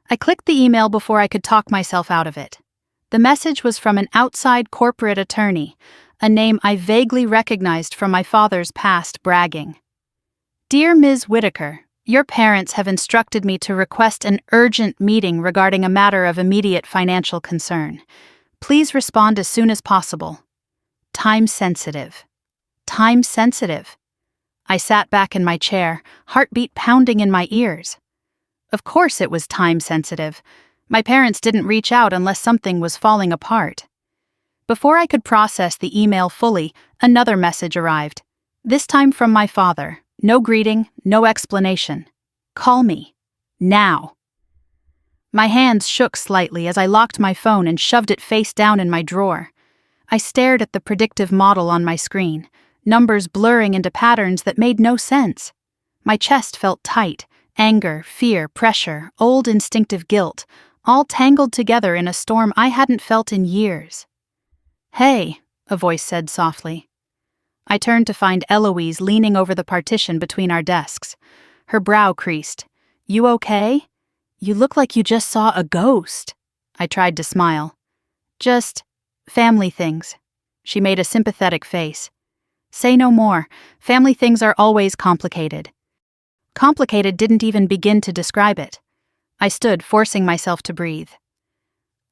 I clicked the email before I could talk myself out of it. The message was from an outside corporate attorney, a name I vaguely recognized from my father's past bragging. Dear Ms. Whitaker, your parents have instructed me to request an urgent meeting regarding a matter of immediate financial concern. Please respond as soon as possible. Time sensitive. Time sensitive. I sat back in my chair, heartbeat pounding in my ears. Of course it was time sensitive. My parents didn't reach out unless something was falling apart. Before I could process the email fully, another message arrived. This time from my father. No greeting, no explanation. Call me. Now. My hands shook slightly as I locked my phone and shoved it face down in my drawer. I stared at the predictive model on my screen, numbers blurring into patterns that made no sense. My chest felt tight, anger, fear, pressure, old instinctive guilt, all tangled together in a storm I hadn't felt in years. Hey, a voice said softly. I turned to find Eloise leaning over the partition between our desks. Her brow creased. You okay? You look like you just saw a ghost. I tried to smile. Just family things. She made a sympathetic face. Say no more. Family things are always complicated. Complicated didn't even begin to describe it. I stood, forcing myself to breathe.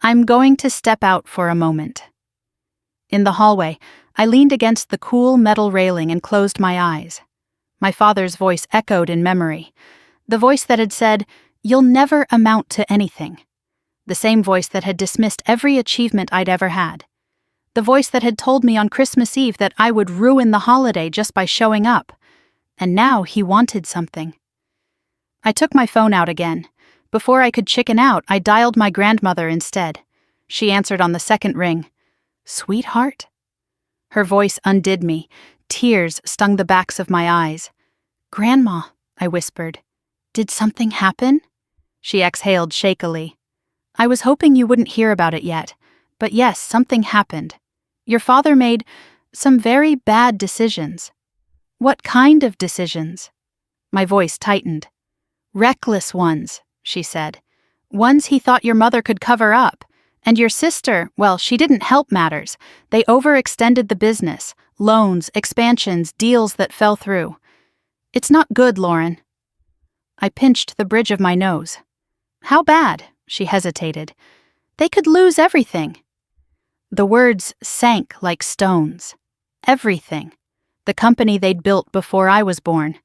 I'm going to step out for a moment. In the hallway, I leaned against the cool metal railing and closed my eyes. My father's voice echoed in memory. The voice that had said, "You'll never amount to anything." The same voice that had dismissed every achievement I'd ever had. The voice that had told me on Christmas Eve that I would ruin the holiday just by showing up. And now he wanted something. I took my phone out again. Before I could chicken out, I dialed my grandmother instead. She answered on the second ring. "Sweetheart?" Her voice undid me. Tears stung the backs of my eyes. "Grandma," I whispered. "Did something happen?" She exhaled shakily. "I was hoping you wouldn't hear about it yet, but yes, something happened. Your father made some very bad decisions." "What kind of decisions?" My voice tightened. "Reckless ones," she said. "Ones he thought your mother could cover up. And your sister, well, she didn't help matters. They overextended the business. Loans, expansions, deals that fell through. It's not good, Lauren." I pinched the bridge of my nose. "How bad?" She hesitated. "They could lose everything." The words sank like stones. Everything. The company they'd built before I was born.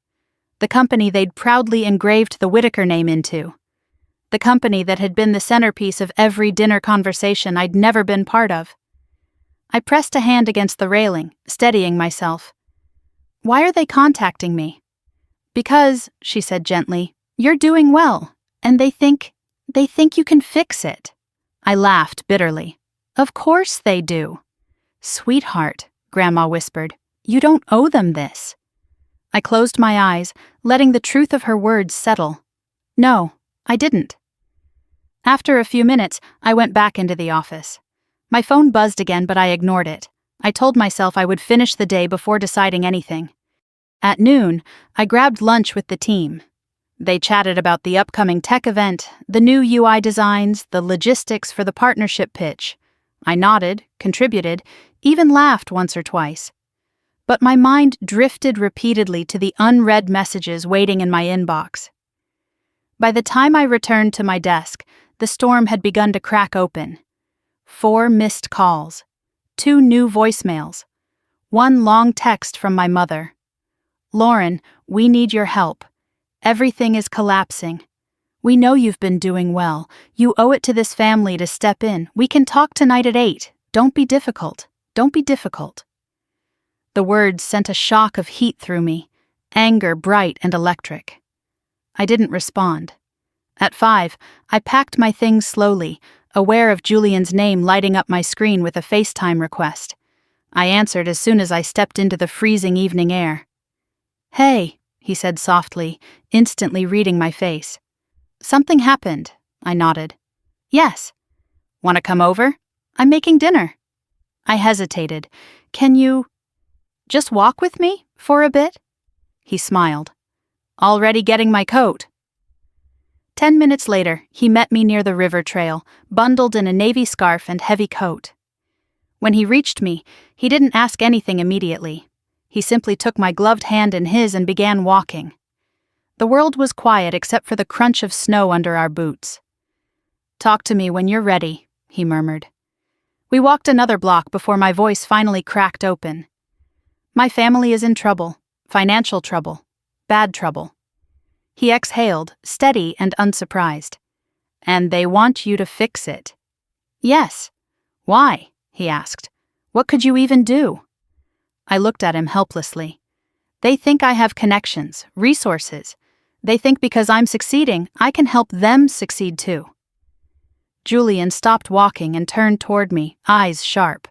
The company they'd proudly engraved the Whitaker name into. The company that had been the centerpiece of every dinner conversation I'd never been part of. I pressed a hand against the railing, steadying myself. "Why are they contacting me?" "Because," she said gently, "you're doing well, and they think you can fix it." I laughed bitterly. "Of course they do." "Sweetheart," Grandma whispered, "you don't owe them this." I closed my eyes, letting the truth of her words settle. No, I didn't. After a few minutes, I went back into the office. My phone buzzed again, but I ignored it. I told myself I would finish the day before deciding anything. At noon, I grabbed lunch with the team. They chatted about the upcoming tech event, the new UI designs, the logistics for the partnership pitch. I nodded, contributed, even laughed once or twice. But my mind drifted repeatedly to the unread messages waiting in my inbox. By the time I returned to my desk, the storm had begun to crack open. 4 missed calls, 2 new voicemails, 1 long text from my mother. "Lauren, we need your help. Everything is collapsing. We know you've been doing well. You owe it to this family to step in. We can talk tonight at 8. Don't be difficult. Don't be difficult." The words sent a shock of heat through me, anger bright and electric. I didn't respond. At 5, I packed my things slowly, aware of Julian's name lighting up my screen with a FaceTime request. I answered as soon as I stepped into the freezing evening air. "Hey," he said softly, instantly reading my face. "Something happened," I nodded. "Yes." "Want to come over? I'm making dinner." I hesitated. "Can you just walk with me for a bit?" He smiled. "Already getting my coat." 10 minutes later, he met me near the river trail, bundled in a navy scarf and heavy coat. When he reached me, he didn't ask anything immediately. He simply took my gloved hand in his and began walking. The world was quiet except for the crunch of snow under our boots. "Talk to me when you're ready," he murmured. We walked another block before my voice finally cracked open. "My family is in trouble, financial trouble, bad trouble." He exhaled, steady and unsurprised. "And they want you to fix it." "Yes." "Why?" he asked. "What could you even do?" I looked at him helplessly. "They think I have connections, resources. They think because I'm succeeding, I can help them succeed too." Julian stopped walking and turned toward me, eyes sharp.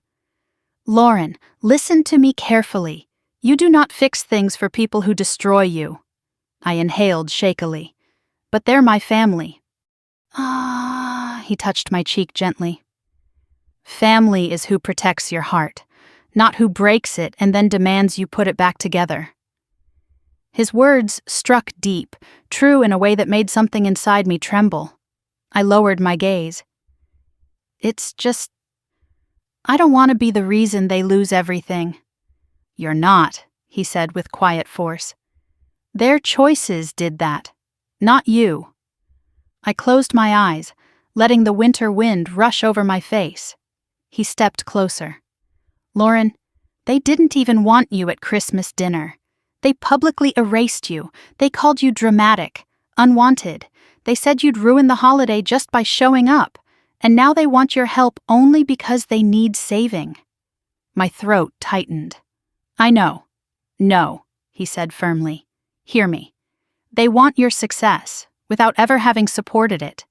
"Lauren, listen to me carefully. You do not fix things for people who destroy you." I inhaled shakily. "But they're my family." "Ah," he touched my cheek gently. "Family is who protects your heart, not who breaks it and then demands you put it back together." His words struck deep, true in a way that made something inside me tremble. I lowered my gaze. "It's just, I don't want to be the reason they lose everything." "You're not," he said with quiet force. "Their choices did that, not you." I closed my eyes, letting the winter wind rush over my face. He stepped closer. "Lauren, they didn't even want you at Christmas dinner. They publicly erased you. They called you dramatic, unwanted. They said you'd ruin the holiday just by showing up. And now they want your help only because they need saving." My throat tightened. "I know." "No," he said firmly. "Hear me. They want your success, without ever having supported it.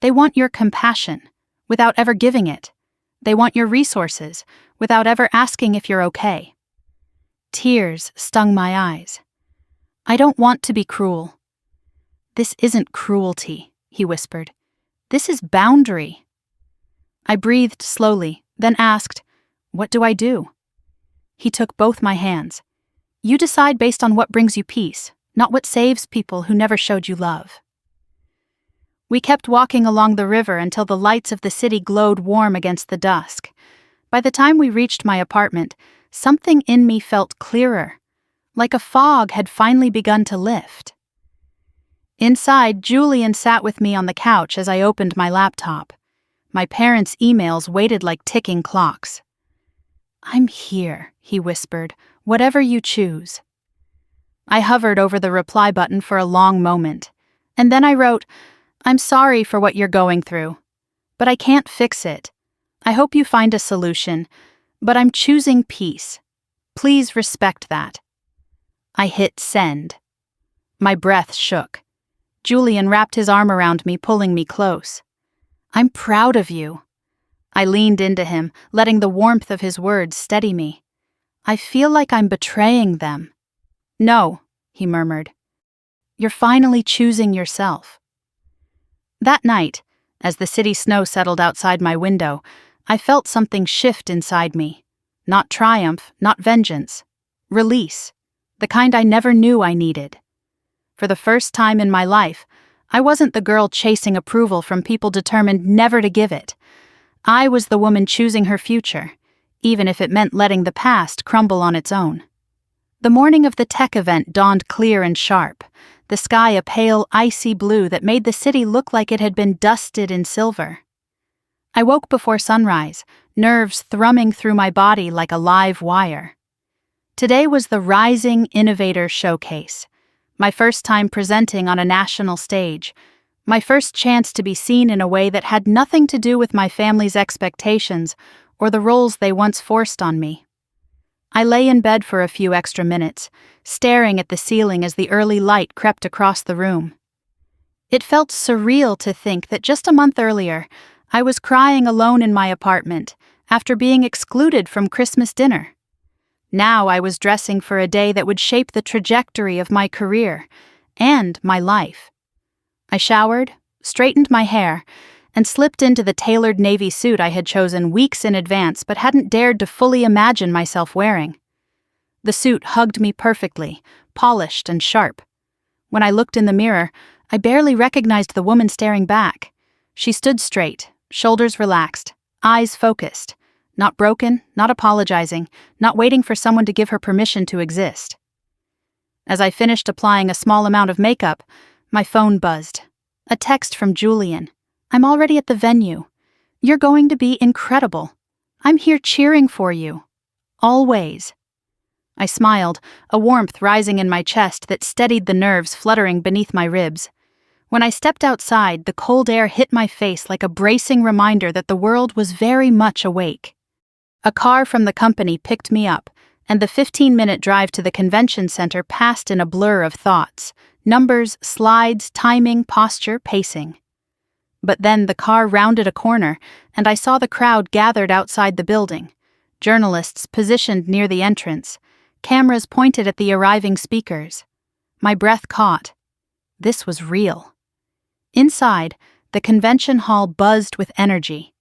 They want your compassion, without ever giving it. They want your resources, without ever asking if you're okay." Tears stung my eyes. "I don't want to be cruel." "This isn't cruelty," he whispered. "This is boundary." I breathed slowly, then asked, "What do I do?" He took both my hands. "You decide based on what brings you peace, not what saves people who never showed you love." We kept walking along the river until the lights of the city glowed warm against the dusk. By the time we reached my apartment, something in me felt clearer, like a fog had finally begun to lift. Inside, Julian sat with me on the couch as I opened my laptop. My parents' emails waited like ticking clocks. "I'm here," he whispered, "whatever you choose." I hovered over the reply button for a long moment, and then I wrote, "I'm sorry for what you're going through, but I can't fix it. I hope you find a solution, but I'm choosing peace. Please respect that." I hit send. My breath shook. Julian wrapped his arm around me, pulling me close. "I'm proud of you." I leaned into him, letting the warmth of his words steady me. "I feel like I'm betraying them." "No," he murmured. "You're finally choosing yourself." That night, as the city snow settled outside my window, I felt something shift inside me. Not triumph, not vengeance. Release. The kind I never knew I needed. For the first time in my life, I wasn't the girl chasing approval from people determined never to give it. I was the woman choosing her future, even if it meant letting the past crumble on its own. The morning of the tech event dawned clear and sharp, the sky a pale, icy blue that made the city look like it had been dusted in silver. I woke before sunrise, nerves thrumming through my body like a live wire. Today was the Rising Innovator Showcase, my first time presenting on a national stage, my first chance to be seen in a way that had nothing to do with my family's expectations or the roles they once forced on me. I lay in bed for a few extra minutes, staring at the ceiling as the early light crept across the room. It felt surreal to think that just a month earlier, I was crying alone in my apartment after being excluded from Christmas dinner. Now I was dressing for a day that would shape the trajectory of my career and my life. I showered, straightened my hair, and slipped into the tailored navy suit I had chosen weeks in advance but hadn't dared to fully imagine myself wearing. The suit hugged me perfectly, polished and sharp. When I looked in the mirror, I barely recognized the woman staring back. She stood straight, shoulders relaxed, eyes focused, not broken, not apologizing, not waiting for someone to give her permission to exist. As I finished applying a small amount of makeup, my phone buzzed. A text from Julian. "I'm already at the venue. You're going to be incredible. I'm here cheering for you. Always." I smiled, a warmth rising in my chest that steadied the nerves fluttering beneath my ribs. When I stepped outside, the cold air hit my face like a bracing reminder that the world was very much awake. A car from the company picked me up, and the 15-minute drive to the convention center passed in a blur of thoughts. Numbers, slides, timing, posture, pacing. But then the car rounded a corner, and I saw the crowd gathered outside the building. Journalists positioned near the entrance. Cameras pointed at the arriving speakers. My breath caught. This was real. Inside, the convention hall buzzed with energy.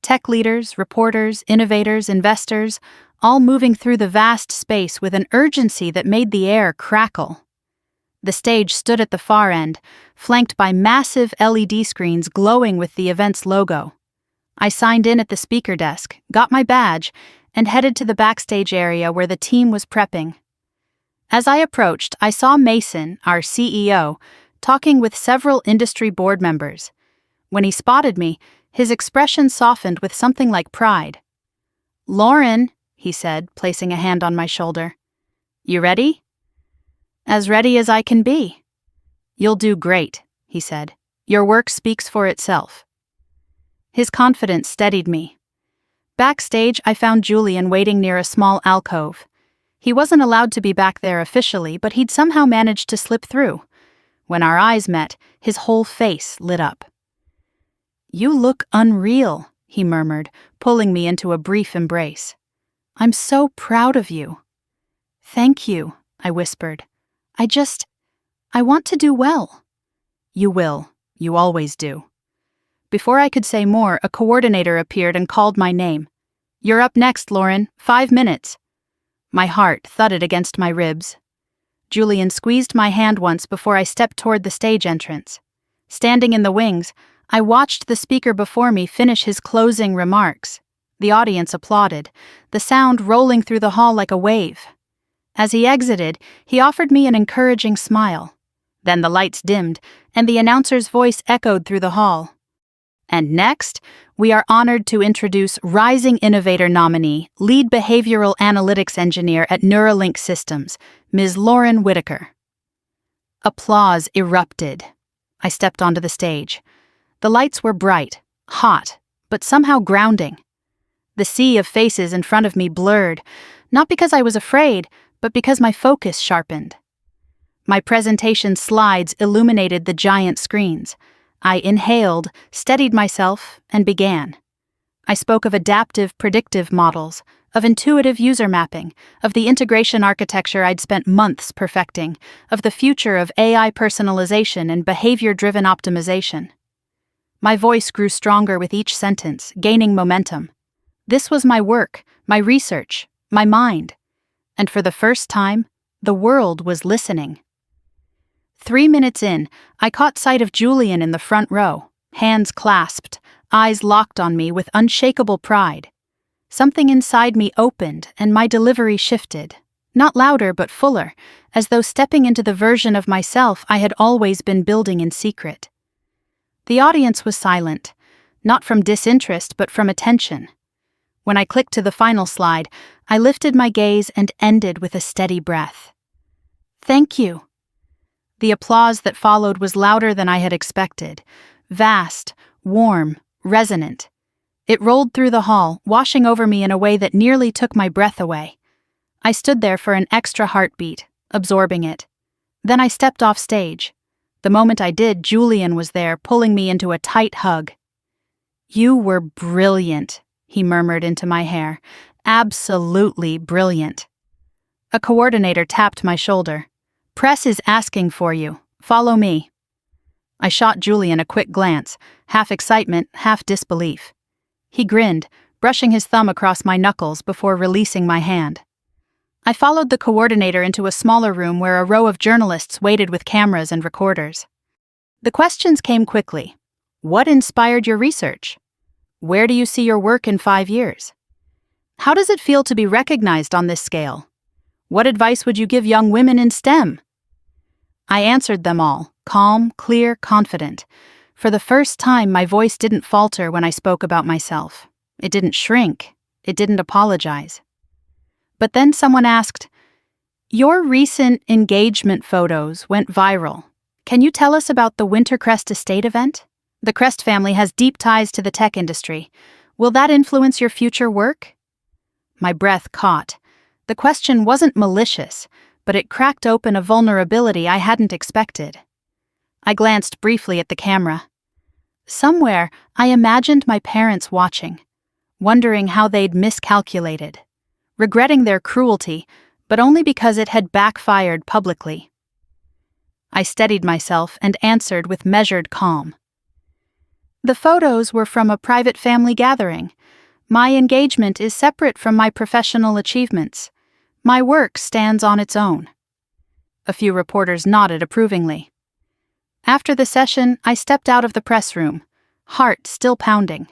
Tech leaders, reporters, innovators, investors, all moving through the vast space with an urgency that made the air crackle. The stage stood at the far end, flanked by massive LED screens glowing with the event's logo. I signed in at the speaker desk, got my badge, and headed to the backstage area where the team was prepping. As I approached, I saw Mason, our CEO, talking with several industry board members. When he spotted me, his expression softened with something like pride. "Lauren," he said, placing a hand on my shoulder. "You ready?" "As ready as I can be." "You'll do great," he said. "Your work speaks for itself." His confidence steadied me. Backstage, I found Julian waiting near a small alcove. He wasn't allowed to be back there officially, but he'd somehow managed to slip through. When our eyes met, his whole face lit up. "You look unreal," he murmured, pulling me into a brief embrace. "I'm so proud of you." "Thank you," I whispered. I want to do well." "You will. You always do." Before I could say more, a coordinator appeared and called my name. "You're up next, Lauren. 5 minutes." My heart thudded against my ribs. Julian squeezed my hand once before I stepped toward the stage entrance. Standing in the wings, I watched the speaker before me finish his closing remarks. The audience applauded, the sound rolling through the hall like a wave. As he exited, he offered me an encouraging smile. Then the lights dimmed, and the announcer's voice echoed through the hall. And next, we are honored to introduce Rising Innovator nominee, Lead Behavioral Analytics Engineer at Neuralink Systems, Ms. Lauren Whitaker. Applause erupted. I stepped onto the stage. The lights were bright, hot, but somehow grounding. The sea of faces in front of me blurred, not because I was afraid, but because my focus sharpened. My presentation slides illuminated the giant screens. I inhaled, steadied myself, and began. I spoke of adaptive predictive models, of intuitive user mapping, of the integration architecture I'd spent months perfecting, of the future of AI personalization and behavior-driven optimization. My voice grew stronger with each sentence, gaining momentum. This was my work, my research, my mind. And for the first time, the world was listening. 3 minutes in, I caught sight of Julian in the front row, hands clasped, eyes locked on me with unshakable pride. Something inside me opened and my delivery shifted, not louder but fuller, as though stepping into the version of myself I had always been building in secret. The audience was silent, not from disinterest but from attention. When I clicked to the final slide, I lifted my gaze and ended with a steady breath. "Thank you." The applause that followed was louder than I had expected, vast, warm, resonant. It rolled through the hall, washing over me in a way that nearly took my breath away. I stood there for an extra heartbeat, absorbing it. Then I stepped off stage. The moment I did, Julian was there, pulling me into a tight hug. "You were brilliant," he murmured into my hair. "Absolutely brilliant." A coordinator tapped my shoulder. "Press is asking for you. Follow me." I shot Julian a quick glance, half excitement, half disbelief. He grinned, brushing his thumb across my knuckles before releasing my hand. I followed the coordinator into a smaller room where a row of journalists waited with cameras and recorders. The questions came quickly. What inspired your research? Where do you see your work in 5 years? How does it feel to be recognized on this scale? What advice would you give young women in STEM? I answered them all, calm, clear, confident. For the first time, my voice didn't falter when I spoke about myself. It didn't shrink. It didn't apologize. But then someone asked, "Your recent engagement photos went viral. Can you tell us about the Wintercrest Estate event? The Crest family has deep ties to the tech industry. Will that influence your future work?" My breath caught. The question wasn't malicious, but it cracked open a vulnerability I hadn't expected. I glanced briefly at the camera. Somewhere, I imagined my parents watching, wondering how they'd miscalculated, regretting their cruelty, but only because it had backfired publicly. I steadied myself and answered with measured calm. The photos were from a private family gathering. My engagement is separate from my professional achievements. My work stands on its own. A few reporters nodded approvingly. After the session, I stepped out of the press room, heart still pounding.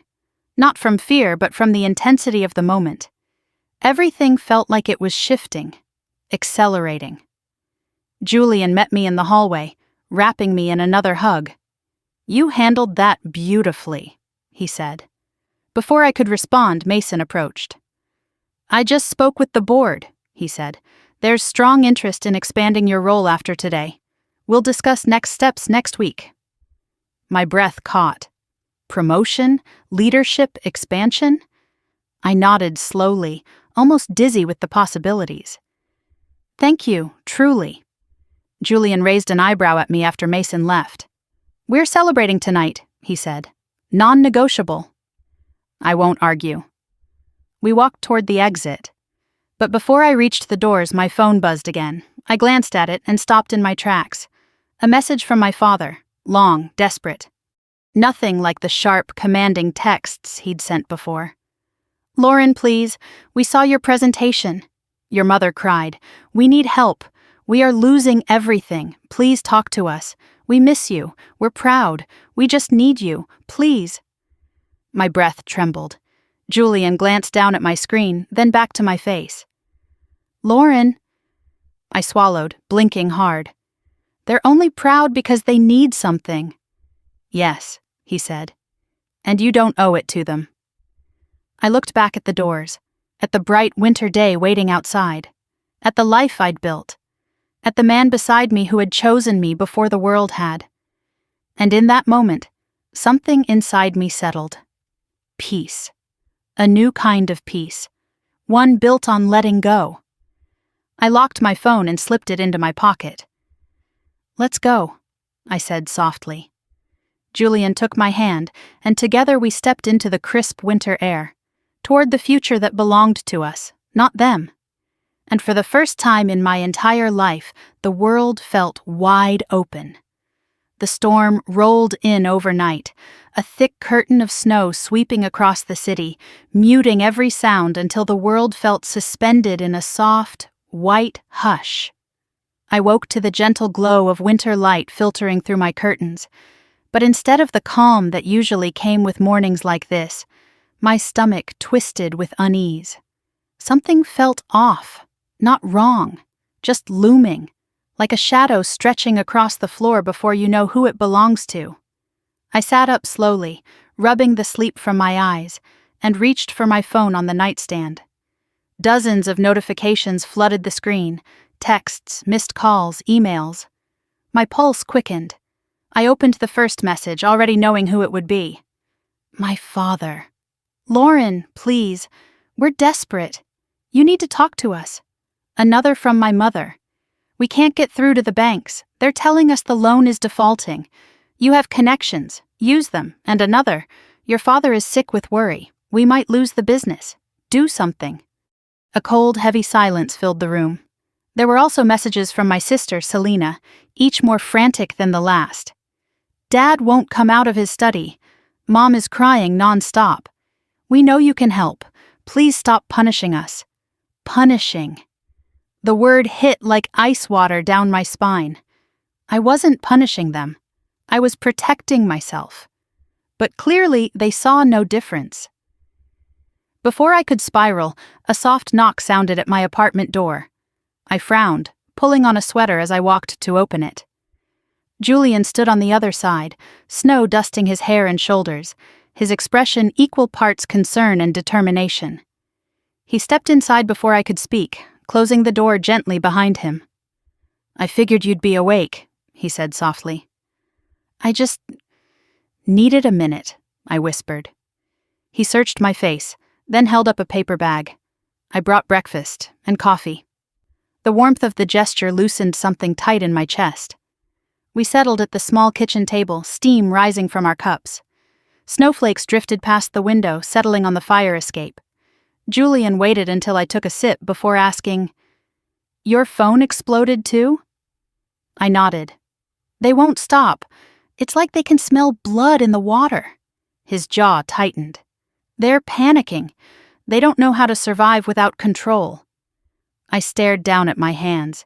Not from fear, but from the intensity of the moment. Everything felt like it was shifting, accelerating. Julian met me in the hallway, wrapping me in another hug. You handled that beautifully, he said. Before I could respond, Mason approached. I just spoke with the board, he said. There's strong interest in expanding your role after today. We'll discuss next steps next week. My breath caught. Promotion? Leadership? Expansion? I nodded slowly, almost dizzy with the possibilities. Thank you, truly. Julian raised an eyebrow at me after Mason left. We're celebrating tonight, he said. Non-negotiable. I won't argue. We walked toward the exit. But before I reached the doors, my phone buzzed again. I glanced at it and stopped in my tracks. A message from my father, long, desperate. Nothing like the sharp, commanding texts he'd sent before. Lauren, please, we saw your presentation. Your mother cried. We need help. We are losing everything. Please talk to us. We miss you. We're proud. We just need you. Please. My breath trembled. Julian glanced down at my screen, then back to my face. Lauren. I swallowed, blinking hard. They're only proud because they need something. Yes, he said. And you don't owe it to them. I looked back at the doors, at the bright winter day waiting outside, at the life I'd built, at the man beside me who had chosen me before the world had. And in that moment, something inside me settled. Peace. A new kind of peace. One built on letting go. I locked my phone and slipped it into my pocket. Let's go, I said softly. Julian took my hand, and together we stepped into the crisp winter air, toward the future that belonged to us, not them. And for the first time in my entire life, the world felt wide open. The storm rolled in overnight, a thick curtain of snow sweeping across the city, muting every sound until the world felt suspended in a soft, white hush. I woke to the gentle glow of winter light filtering through my curtains, but instead of the calm that usually came with mornings like this, my stomach twisted with unease. Something felt off, not wrong, just looming, like a shadow stretching across the floor before you know who it belongs to. I sat up slowly, rubbing the sleep from my eyes, and reached for my phone on the nightstand. Dozens of notifications flooded the screen, texts, missed calls, emails. My pulse quickened. I opened the first message, already knowing who it would be. My father. Lauren, please. We're desperate. You need to talk to us. Another from my mother. We can't get through to the banks. They're telling us the loan is defaulting. You have connections. Use them. And another. Your father is sick with worry. We might lose the business. Do something. A cold, heavy silence filled the room. There were also messages from my sister, Selena, each more frantic than the last. Dad won't come out of his study. Mom is crying nonstop. We know you can help. Please stop punishing us. Punishing. The word hit like ice water down my spine. I wasn't punishing them. I was protecting myself. But clearly they saw no difference. Before I could spiral, a soft knock sounded at my apartment door. I frowned, pulling on a sweater as I walked to open it. Julian stood on the other side, snow dusting his hair and shoulders, his expression equal parts concern and determination. He stepped inside before I could speak, closing the door gently behind him. I figured you'd be awake, he said softly. I just needed a minute, I whispered. He searched my face, then held up a paper bag. I brought breakfast and coffee. The warmth of the gesture loosened something tight in my chest. We settled at the small kitchen table, steam rising from our cups. Snowflakes drifted past the window, settling on the fire escape. Julian waited until I took a sip before asking, Your phone exploded too? I nodded. They won't stop. It's like they can smell blood in the water. His jaw tightened. They're panicking. They don't know how to survive without control. I stared down at my hands.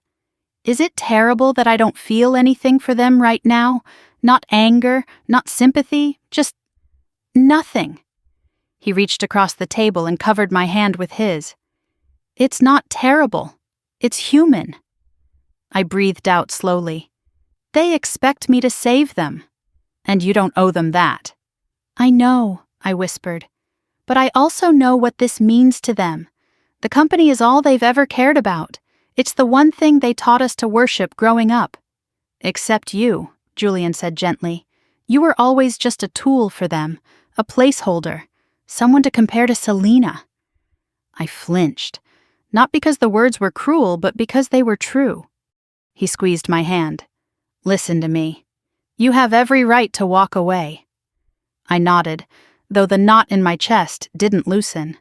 Is it terrible that I don't feel anything for them right now? Not anger, not sympathy, just nothing. He reached across the table and covered my hand with his. It's not terrible. It's human. I breathed out slowly. They expect me to save them. And you don't owe them that. I know, I whispered. But I also know what this means to them. The company is all they've ever cared about. It's the one thing they taught us to worship growing up. Except you, Julian said gently. You were always just a tool for them, a placeholder, someone to compare to Selena. I flinched, not because the words were cruel, but because they were true. He squeezed my hand. Listen to me. You have every right to walk away. I nodded, though the knot in my chest didn't loosen.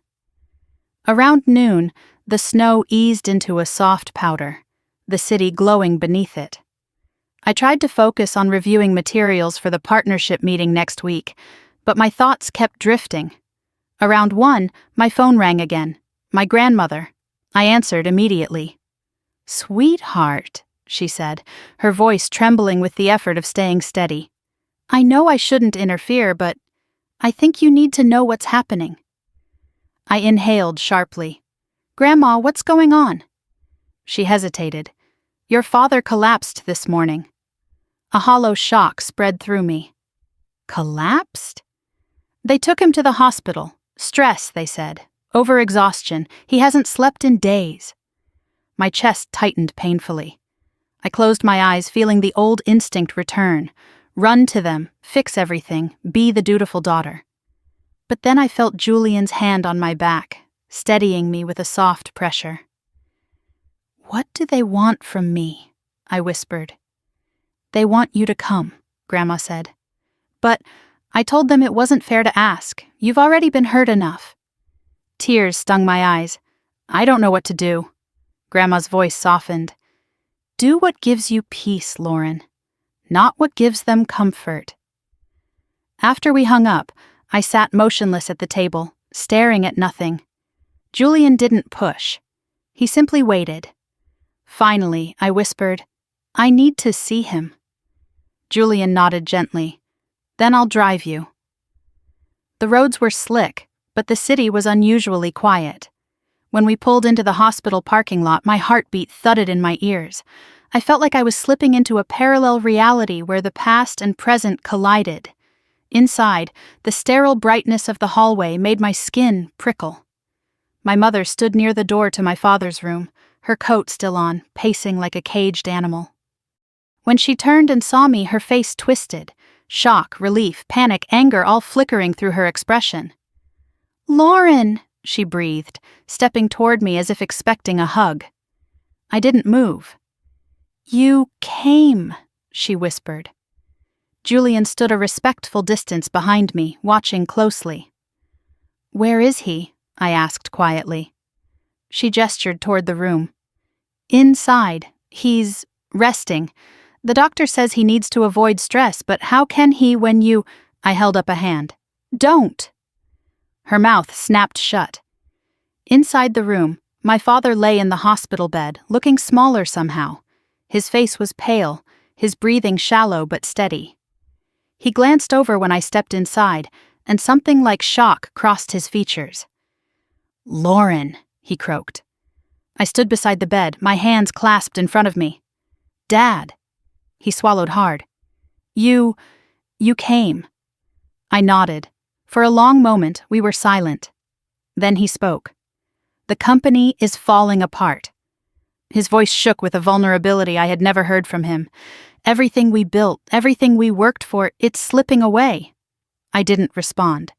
Around noon, the snow eased into a soft powder, the city glowing beneath it. I tried to focus on reviewing materials for the partnership meeting next week, but my thoughts kept drifting. Around 1, my phone rang again. My grandmother. I answered immediately. Sweetheart, she said, her voice trembling with the effort of staying steady. I know I shouldn't interfere, but I think you need to know what's happening. I inhaled sharply. Grandma, what's going on? She hesitated. Your father collapsed this morning. A hollow shock spread through me. Collapsed? They took him to the hospital. Stress, they said. Overexhaustion. He hasn't slept in days. My chest tightened painfully. I closed my eyes, feeling the old instinct return. Run to them, fix everything, be the dutiful daughter. But then I felt Julian's hand on my back, steadying me with a soft pressure. What do they want from me? I whispered. They want you to come, Grandma said. But I told them it wasn't fair to ask. You've already been hurt enough. Tears stung my eyes. I don't know what to do. Grandma's voice softened. Do what gives you peace, Lauren, not what gives them comfort. After we hung up, I sat motionless at the table, staring at nothing. Julian didn't push. He simply waited. Finally, I whispered, I need to see him. Julian nodded gently. Then I'll drive you. The roads were slick, but the city was unusually quiet. When we pulled into the hospital parking lot, my heartbeat thudded in my ears. I felt like I was slipping into a parallel reality where the past and present collided. Inside, the sterile brightness of the hallway made my skin prickle. My mother stood near the door to my father's room, her coat still on, pacing like a caged animal. When she turned and saw me, her face twisted, shock, relief, panic, anger all flickering through her expression. Lauren, she breathed, stepping toward me as if expecting a hug. I didn't move. You came, she whispered. Julian stood a respectful distance behind me, watching closely. Where is he? I asked quietly. She gestured toward the room. Inside. He's resting. The doctor says he needs to avoid stress, but how can he when you... I held up a hand. Don't! Her mouth snapped shut. Inside the room, my father lay in the hospital bed, looking smaller somehow. His face was pale, his breathing shallow but steady. He glanced over when I stepped inside, and something like shock crossed his features. Lauren, he croaked. I stood beside the bed, my hands clasped in front of me. Dad. He swallowed hard. You came. I nodded. For a long moment, we were silent. Then he spoke. The company is falling apart. His voice shook with a vulnerability I had never heard from him. Everything we built, everything we worked for, it's slipping away. I didn't respond.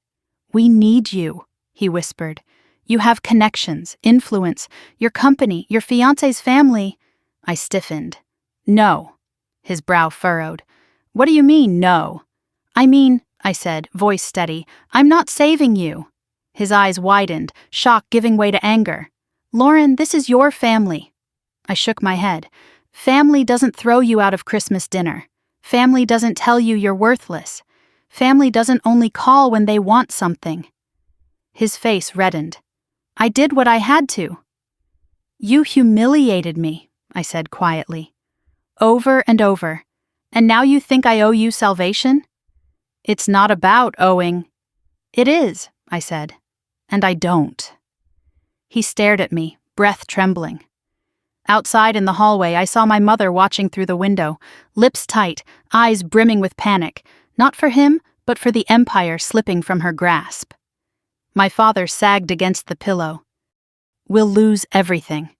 We need you, he whispered. You have connections, influence, your company, your fiancé's family. I stiffened. No. His brow furrowed. What do you mean, no? I mean, I said, voice steady, I'm not saving you. His eyes widened, shock giving way to anger. Lauren, this is your family. I shook my head. Family doesn't throw you out of Christmas dinner. Family doesn't tell you you're worthless. Family doesn't only call when they want something. His face reddened. I did what I had to. You humiliated me, I said quietly. Over and over. And now you think I owe you salvation? It's not about owing. It is, I said. And I don't. He stared at me, breath trembling. Outside in the hallway, I saw my mother watching through the window, lips tight, eyes brimming with panic, Not for him, but for the empire slipping from her grasp. My father sagged against the pillow. "We'll lose everything."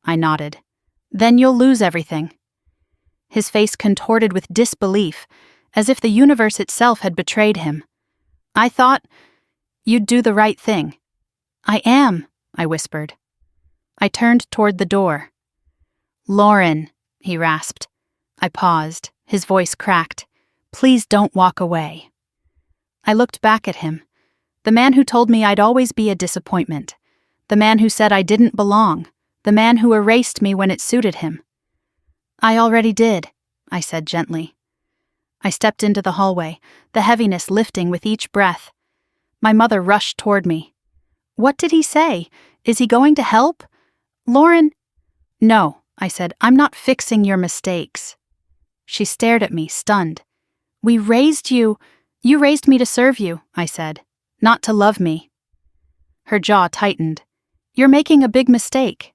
I nodded. "Then you'll lose everything." His face contorted with disbelief, as if the universe itself had betrayed him. I thought, "You'd do the right thing." "I am," I whispered. I turned toward the door. "Lauren," he rasped. I paused, his voice cracked. "Please don't walk away." I looked back at him. The man who told me I'd always be a disappointment. The man who said I didn't belong. The man who erased me when it suited him. "I already did," I said gently. I stepped into the hallway, the heaviness lifting with each breath. My mother rushed toward me. "What did he say? Is he going to help?" "Lauren—" "No," I said, "I'm not fixing your mistakes." She stared at me, stunned. "We raised you. You raised me to serve you," I said, "not to love me." Her jaw tightened. "You're making a big mistake."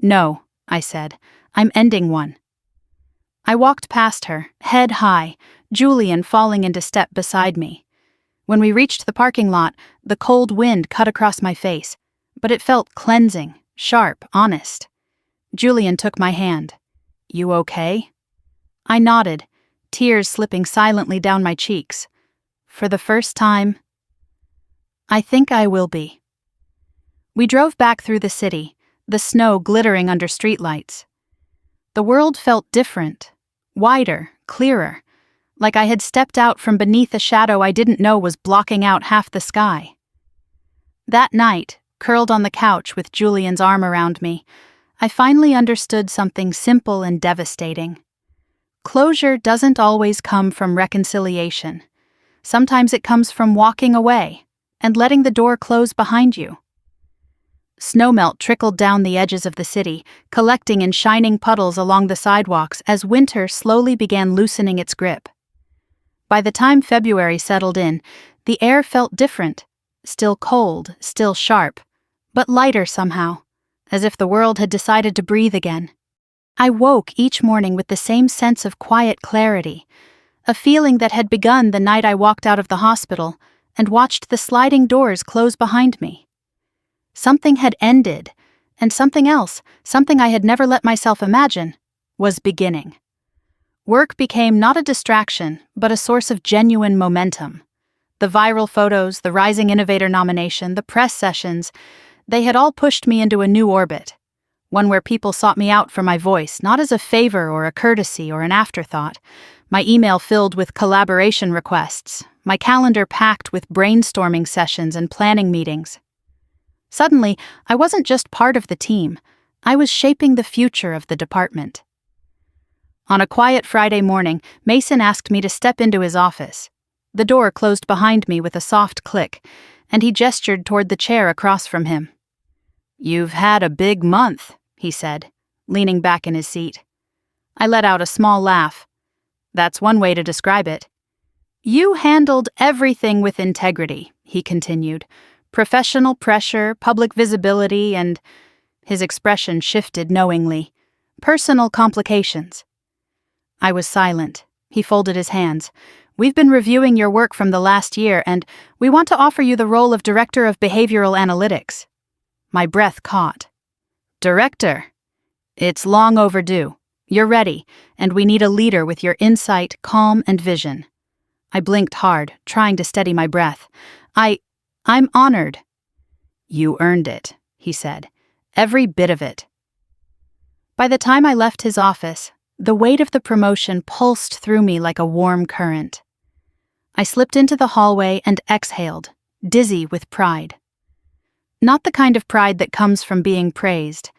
"No," I said, "I'm ending one." I walked past her, head high, Julian falling into step beside me. When we reached the parking lot, the cold wind cut across my face, but it felt cleansing, sharp, honest. Julian took my hand. "You okay?" I nodded, tears slipping silently down my cheeks. For the first time, I think I will be. We drove back through the city, the snow glittering under streetlights. The world felt different, wider, clearer, like I had stepped out from beneath a shadow I didn't know was blocking out half the sky. That night, curled on the couch with Julian's arm around me, I finally understood something simple and devastating. Closure doesn't always come from reconciliation. Sometimes it comes from walking away and letting the door close behind you. Snowmelt trickled down the edges of the city, collecting in shining puddles along the sidewalks as winter slowly began loosening its grip. By the time February settled in, the air felt different, still cold, still sharp, but lighter somehow, as if the world had decided to breathe again. I woke each morning with the same sense of quiet clarity, a feeling that had begun the night I walked out of the hospital and watched the sliding doors close behind me. Something had ended, and something else, something I had never let myself imagine, was beginning. Work became not a distraction, but a source of genuine momentum. The viral photos, the Rising Innovator nomination, the press sessions, they had all pushed me into a new orbit, one where people sought me out for my voice, not as a favor or a courtesy or an afterthought, my email filled with collaboration requests, my calendar packed with brainstorming sessions and planning meetings. Suddenly, I wasn't just part of the team, I was shaping the future of the department. On a quiet Friday morning, Mason asked me to step into his office. The door closed behind me with a soft click, and he gestured toward the chair across from him. "You've had a big month," he said, leaning back in his seat. I let out a small laugh. "That's one way to describe it." "You handled everything with integrity," he continued. "Professional pressure, public visibility, and—" his expression shifted knowingly. "Personal complications." I was silent. He folded his hands. "We've been reviewing your work from the last year, and we want to offer you the role of Director of Behavioral Analytics." My breath caught. "Director? It's long overdue. You're ready, and we need a leader with your insight, calm, and vision." I blinked hard, trying to steady my breath. I'm honored." "You earned it," he said. "Every bit of it." By the time I left his office, the weight of the promotion pulsed through me like a warm current. I slipped into the hallway and exhaled, dizzy with pride. Not the kind of pride that comes from being praised.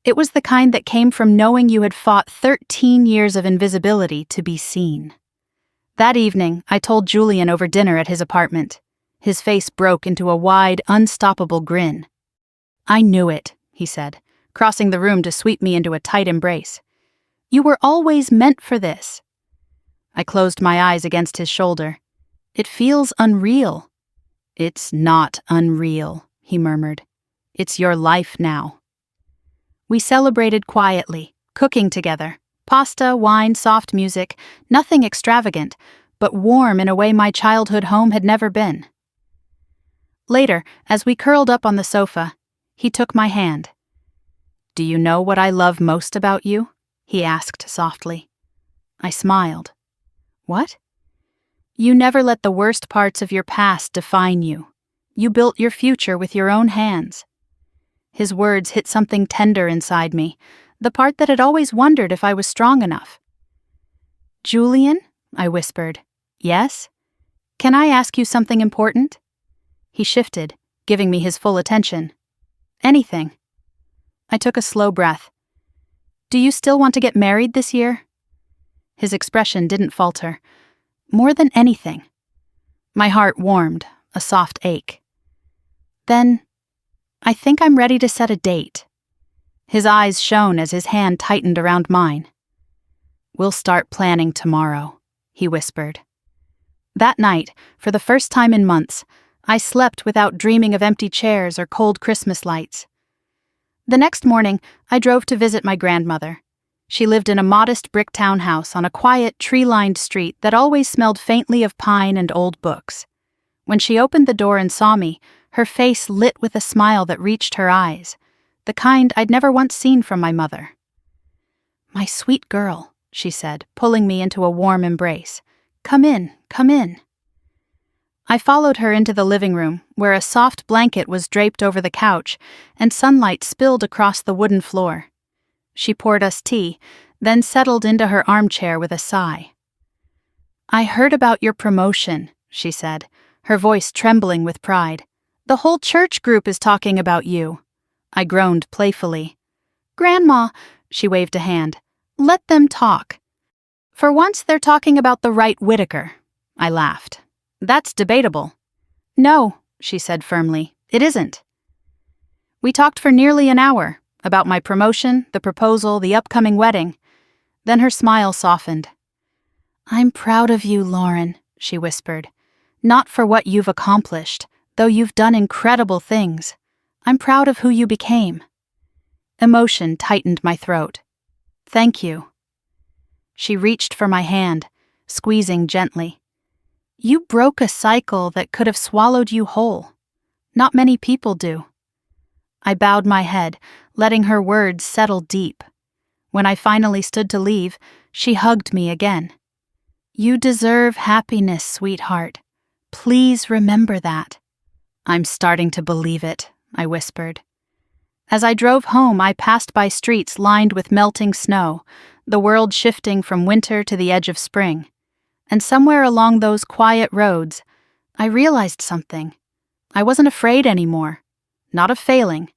It was the kind that came from knowing you had fought 13 years of invisibility to be seen. That evening, I told Julian over dinner at his apartment. His face broke into a wide, unstoppable grin. "I knew it," he said, crossing the room to sweep me into a tight embrace. "You were always meant for this." I closed my eyes against his shoulder. "It feels unreal." "It's not unreal," he murmured. "It's your life now." We celebrated quietly, cooking together. Pasta, wine, soft music, nothing extravagant, but warm in a way my childhood home had never been. Later, as we curled up on the sofa, he took my hand. "Do you know what I love most about you?" he asked softly. I smiled. "What?" "You never let the worst parts of your past define you. You built your future with your own hands." His words hit something tender inside me, the part that had always wondered if I was strong enough. "Julian?" I whispered. "Yes? Can I ask you something important?" He shifted, giving me his full attention. "Anything." I took a slow breath. "Do you still want to get married this year?" His expression didn't falter. "More than anything." My heart warmed, a soft ache. "Then, I think I'm ready to set a date." His eyes shone as his hand tightened around mine. "We'll start planning tomorrow," he whispered. That night, for the first time in months, I slept without dreaming of empty chairs or cold Christmas lights. The next morning, I drove to visit my grandmother. She lived in a modest brick townhouse on a quiet, tree-lined street that always smelled faintly of pine and old books. When she opened the door and saw me, her face lit with a smile that reached her eyes, the kind I'd never once seen from my mother. "My sweet girl," she said, pulling me into a warm embrace. "Come in, come in." I followed her into the living room, where a soft blanket was draped over the couch and sunlight spilled across the wooden floor. She poured us tea, then settled into her armchair with a sigh. "I heard about your promotion," she said, her voice trembling with pride. "The whole church group is talking about you." I groaned playfully. "Grandma," she waved a hand, "let them talk. For once they're talking about the right Whitaker." I laughed. "That's debatable." "No," she said firmly, "it isn't." We talked for nearly an hour, about my promotion, the proposal, the upcoming wedding. Then her smile softened. "I'm proud of you, Lauren," she whispered. "Not for what you've accomplished, though you've done incredible things. I'm proud of who you became." Emotion tightened my throat. "Thank you." She reached for my hand, squeezing gently. "You broke a cycle that could have swallowed you whole. Not many people do." I bowed my head, letting her words settle deep. When I finally stood to leave, she hugged me again. "You deserve happiness, sweetheart. Please remember that." "I'm starting to believe it," I whispered. As I drove home, I passed by streets lined with melting snow, the world shifting from winter to the edge of spring. And somewhere along those quiet roads, I realized something. I wasn't afraid anymore. Not of failing,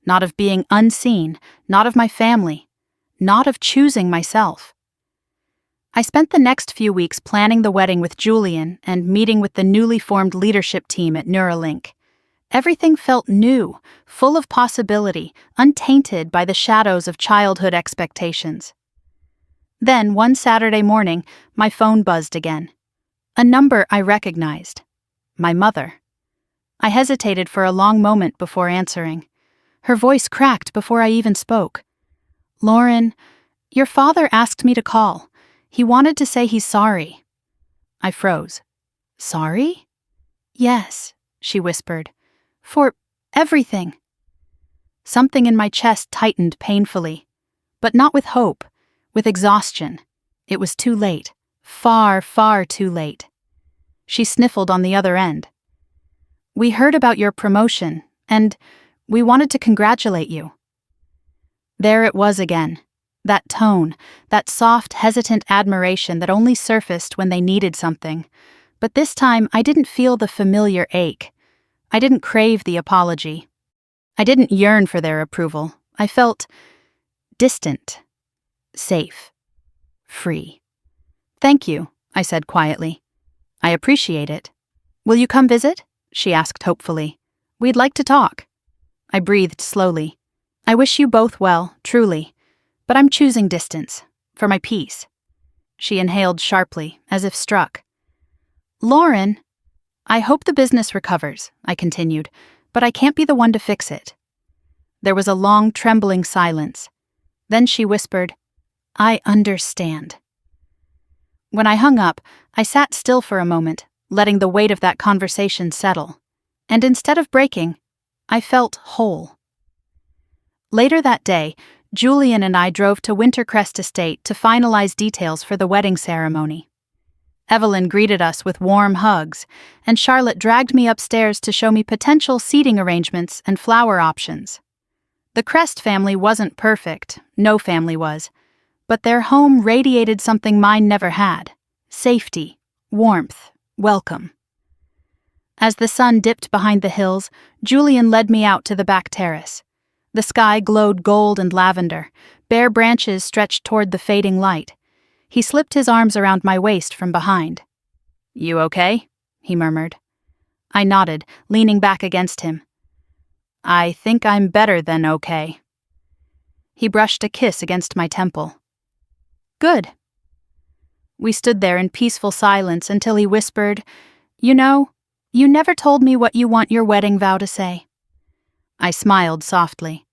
not of being unseen, not of my family, not of choosing myself. I spent the next few weeks planning the wedding with Julian and meeting with the newly formed leadership team at Neuralink. Everything felt new, full of possibility, untainted by the shadows of childhood expectations. Then, one Saturday morning, my phone buzzed again. A number I recognized. My mother. I hesitated for a long moment before answering. Her voice cracked before I even spoke. "Lauren, your father asked me to call. He wanted to say he's sorry." I froze. "Sorry?" "Yes," she whispered. "For everything." Something in my chest tightened painfully, but not with hope. With exhaustion. It was too late. Far, far too late. She sniffled on the other end. "We heard about your promotion, and we wanted to congratulate you." There it was again. That tone, that soft, hesitant admiration that only surfaced when they needed something. But this time, I didn't feel the familiar ache. I didn't crave the apology. I didn't yearn for their approval. I felt distant. Safe. Free. "Thank you," I said quietly. "I appreciate it." "Will you come visit?" she asked hopefully. "We'd like to talk." I breathed slowly. "I wish you both well, truly. But I'm choosing distance. For my peace." She inhaled sharply, as if struck. "Lauren, I hope the business recovers," I continued, "but I can't be the one to fix it." There was a long, trembling silence. Then she whispered, "I understand." When I hung up, I sat still for a moment, letting the weight of that conversation settle. And instead of breaking, I felt whole. Later that day, Julian and I drove to Wintercrest Estate to finalize details for the wedding ceremony. Evelyn greeted us with warm hugs, and Charlotte dragged me upstairs to show me potential seating arrangements and flower options. The Crest family wasn't perfect, no family was, but their home radiated something mine never had: safety, warmth, welcome. As the sun dipped behind the hills, Julian led me out to the back terrace. The sky glowed gold and lavender, bare branches stretched toward the fading light. He slipped his arms around my waist from behind. "You okay?" he murmured. I nodded, leaning back against him. "I think I'm better than okay." He brushed a kiss against my temple. "Good." We stood there in peaceful silence until he whispered, "You know, you never told me what you want your wedding vow to say." I smiled softly.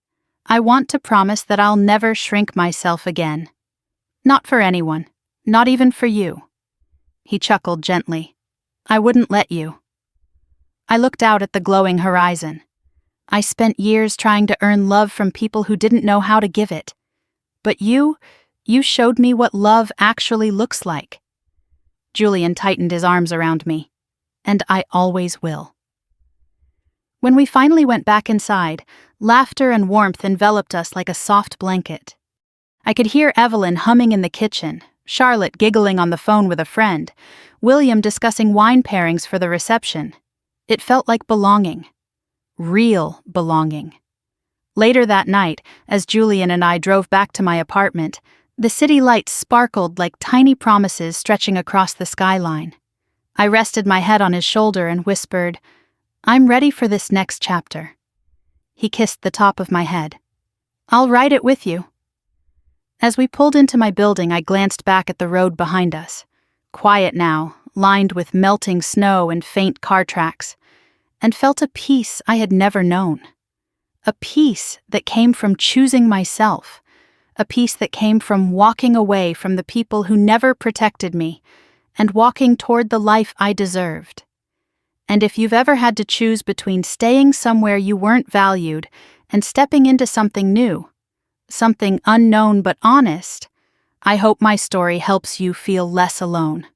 "I want to promise that I'll never shrink myself again. Not for anyone, not even for you." He chuckled gently. "I wouldn't let you." I looked out at the glowing horizon. I spent years trying to earn love from people who didn't know how to give it. But you showed me what love actually looks like. Julian tightened his arms around me. And I always will. When we finally went back inside, laughter and warmth enveloped us like a soft blanket. I could hear Evelyn humming in the kitchen, Charlotte giggling on the phone with a friend, William discussing wine pairings for the reception. It felt like belonging. Real belonging. Later that night, as Julian and I drove back to my apartment, the city lights sparkled like tiny promises stretching across the skyline. I rested my head on his shoulder and whispered, "I'm ready for this next chapter." He kissed the top of my head. "I'll write it with you." As we pulled into my building, I glanced back at the road behind us. Quiet now, lined with melting snow and faint car tracks, and felt a peace I had never known. A peace that came from choosing myself. A peace that came from walking away from the people who never protected me and walking toward the life I deserved. And if you've ever had to choose between staying somewhere you weren't valued and stepping into something new, something unknown but honest, I hope my story helps you feel less alone.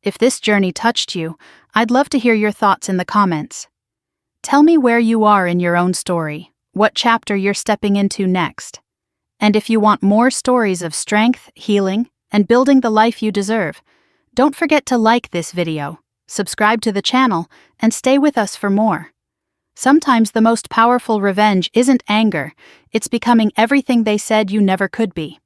If this journey touched you, I'd love to hear your thoughts in the comments. Tell me where you are in your own story, what chapter you're stepping into next. And if you want more stories of strength, healing, and building the life you deserve, don't forget to like this video, subscribe to the channel, and stay with us for more. Sometimes the most powerful revenge isn't anger, it's becoming everything they said you never could be.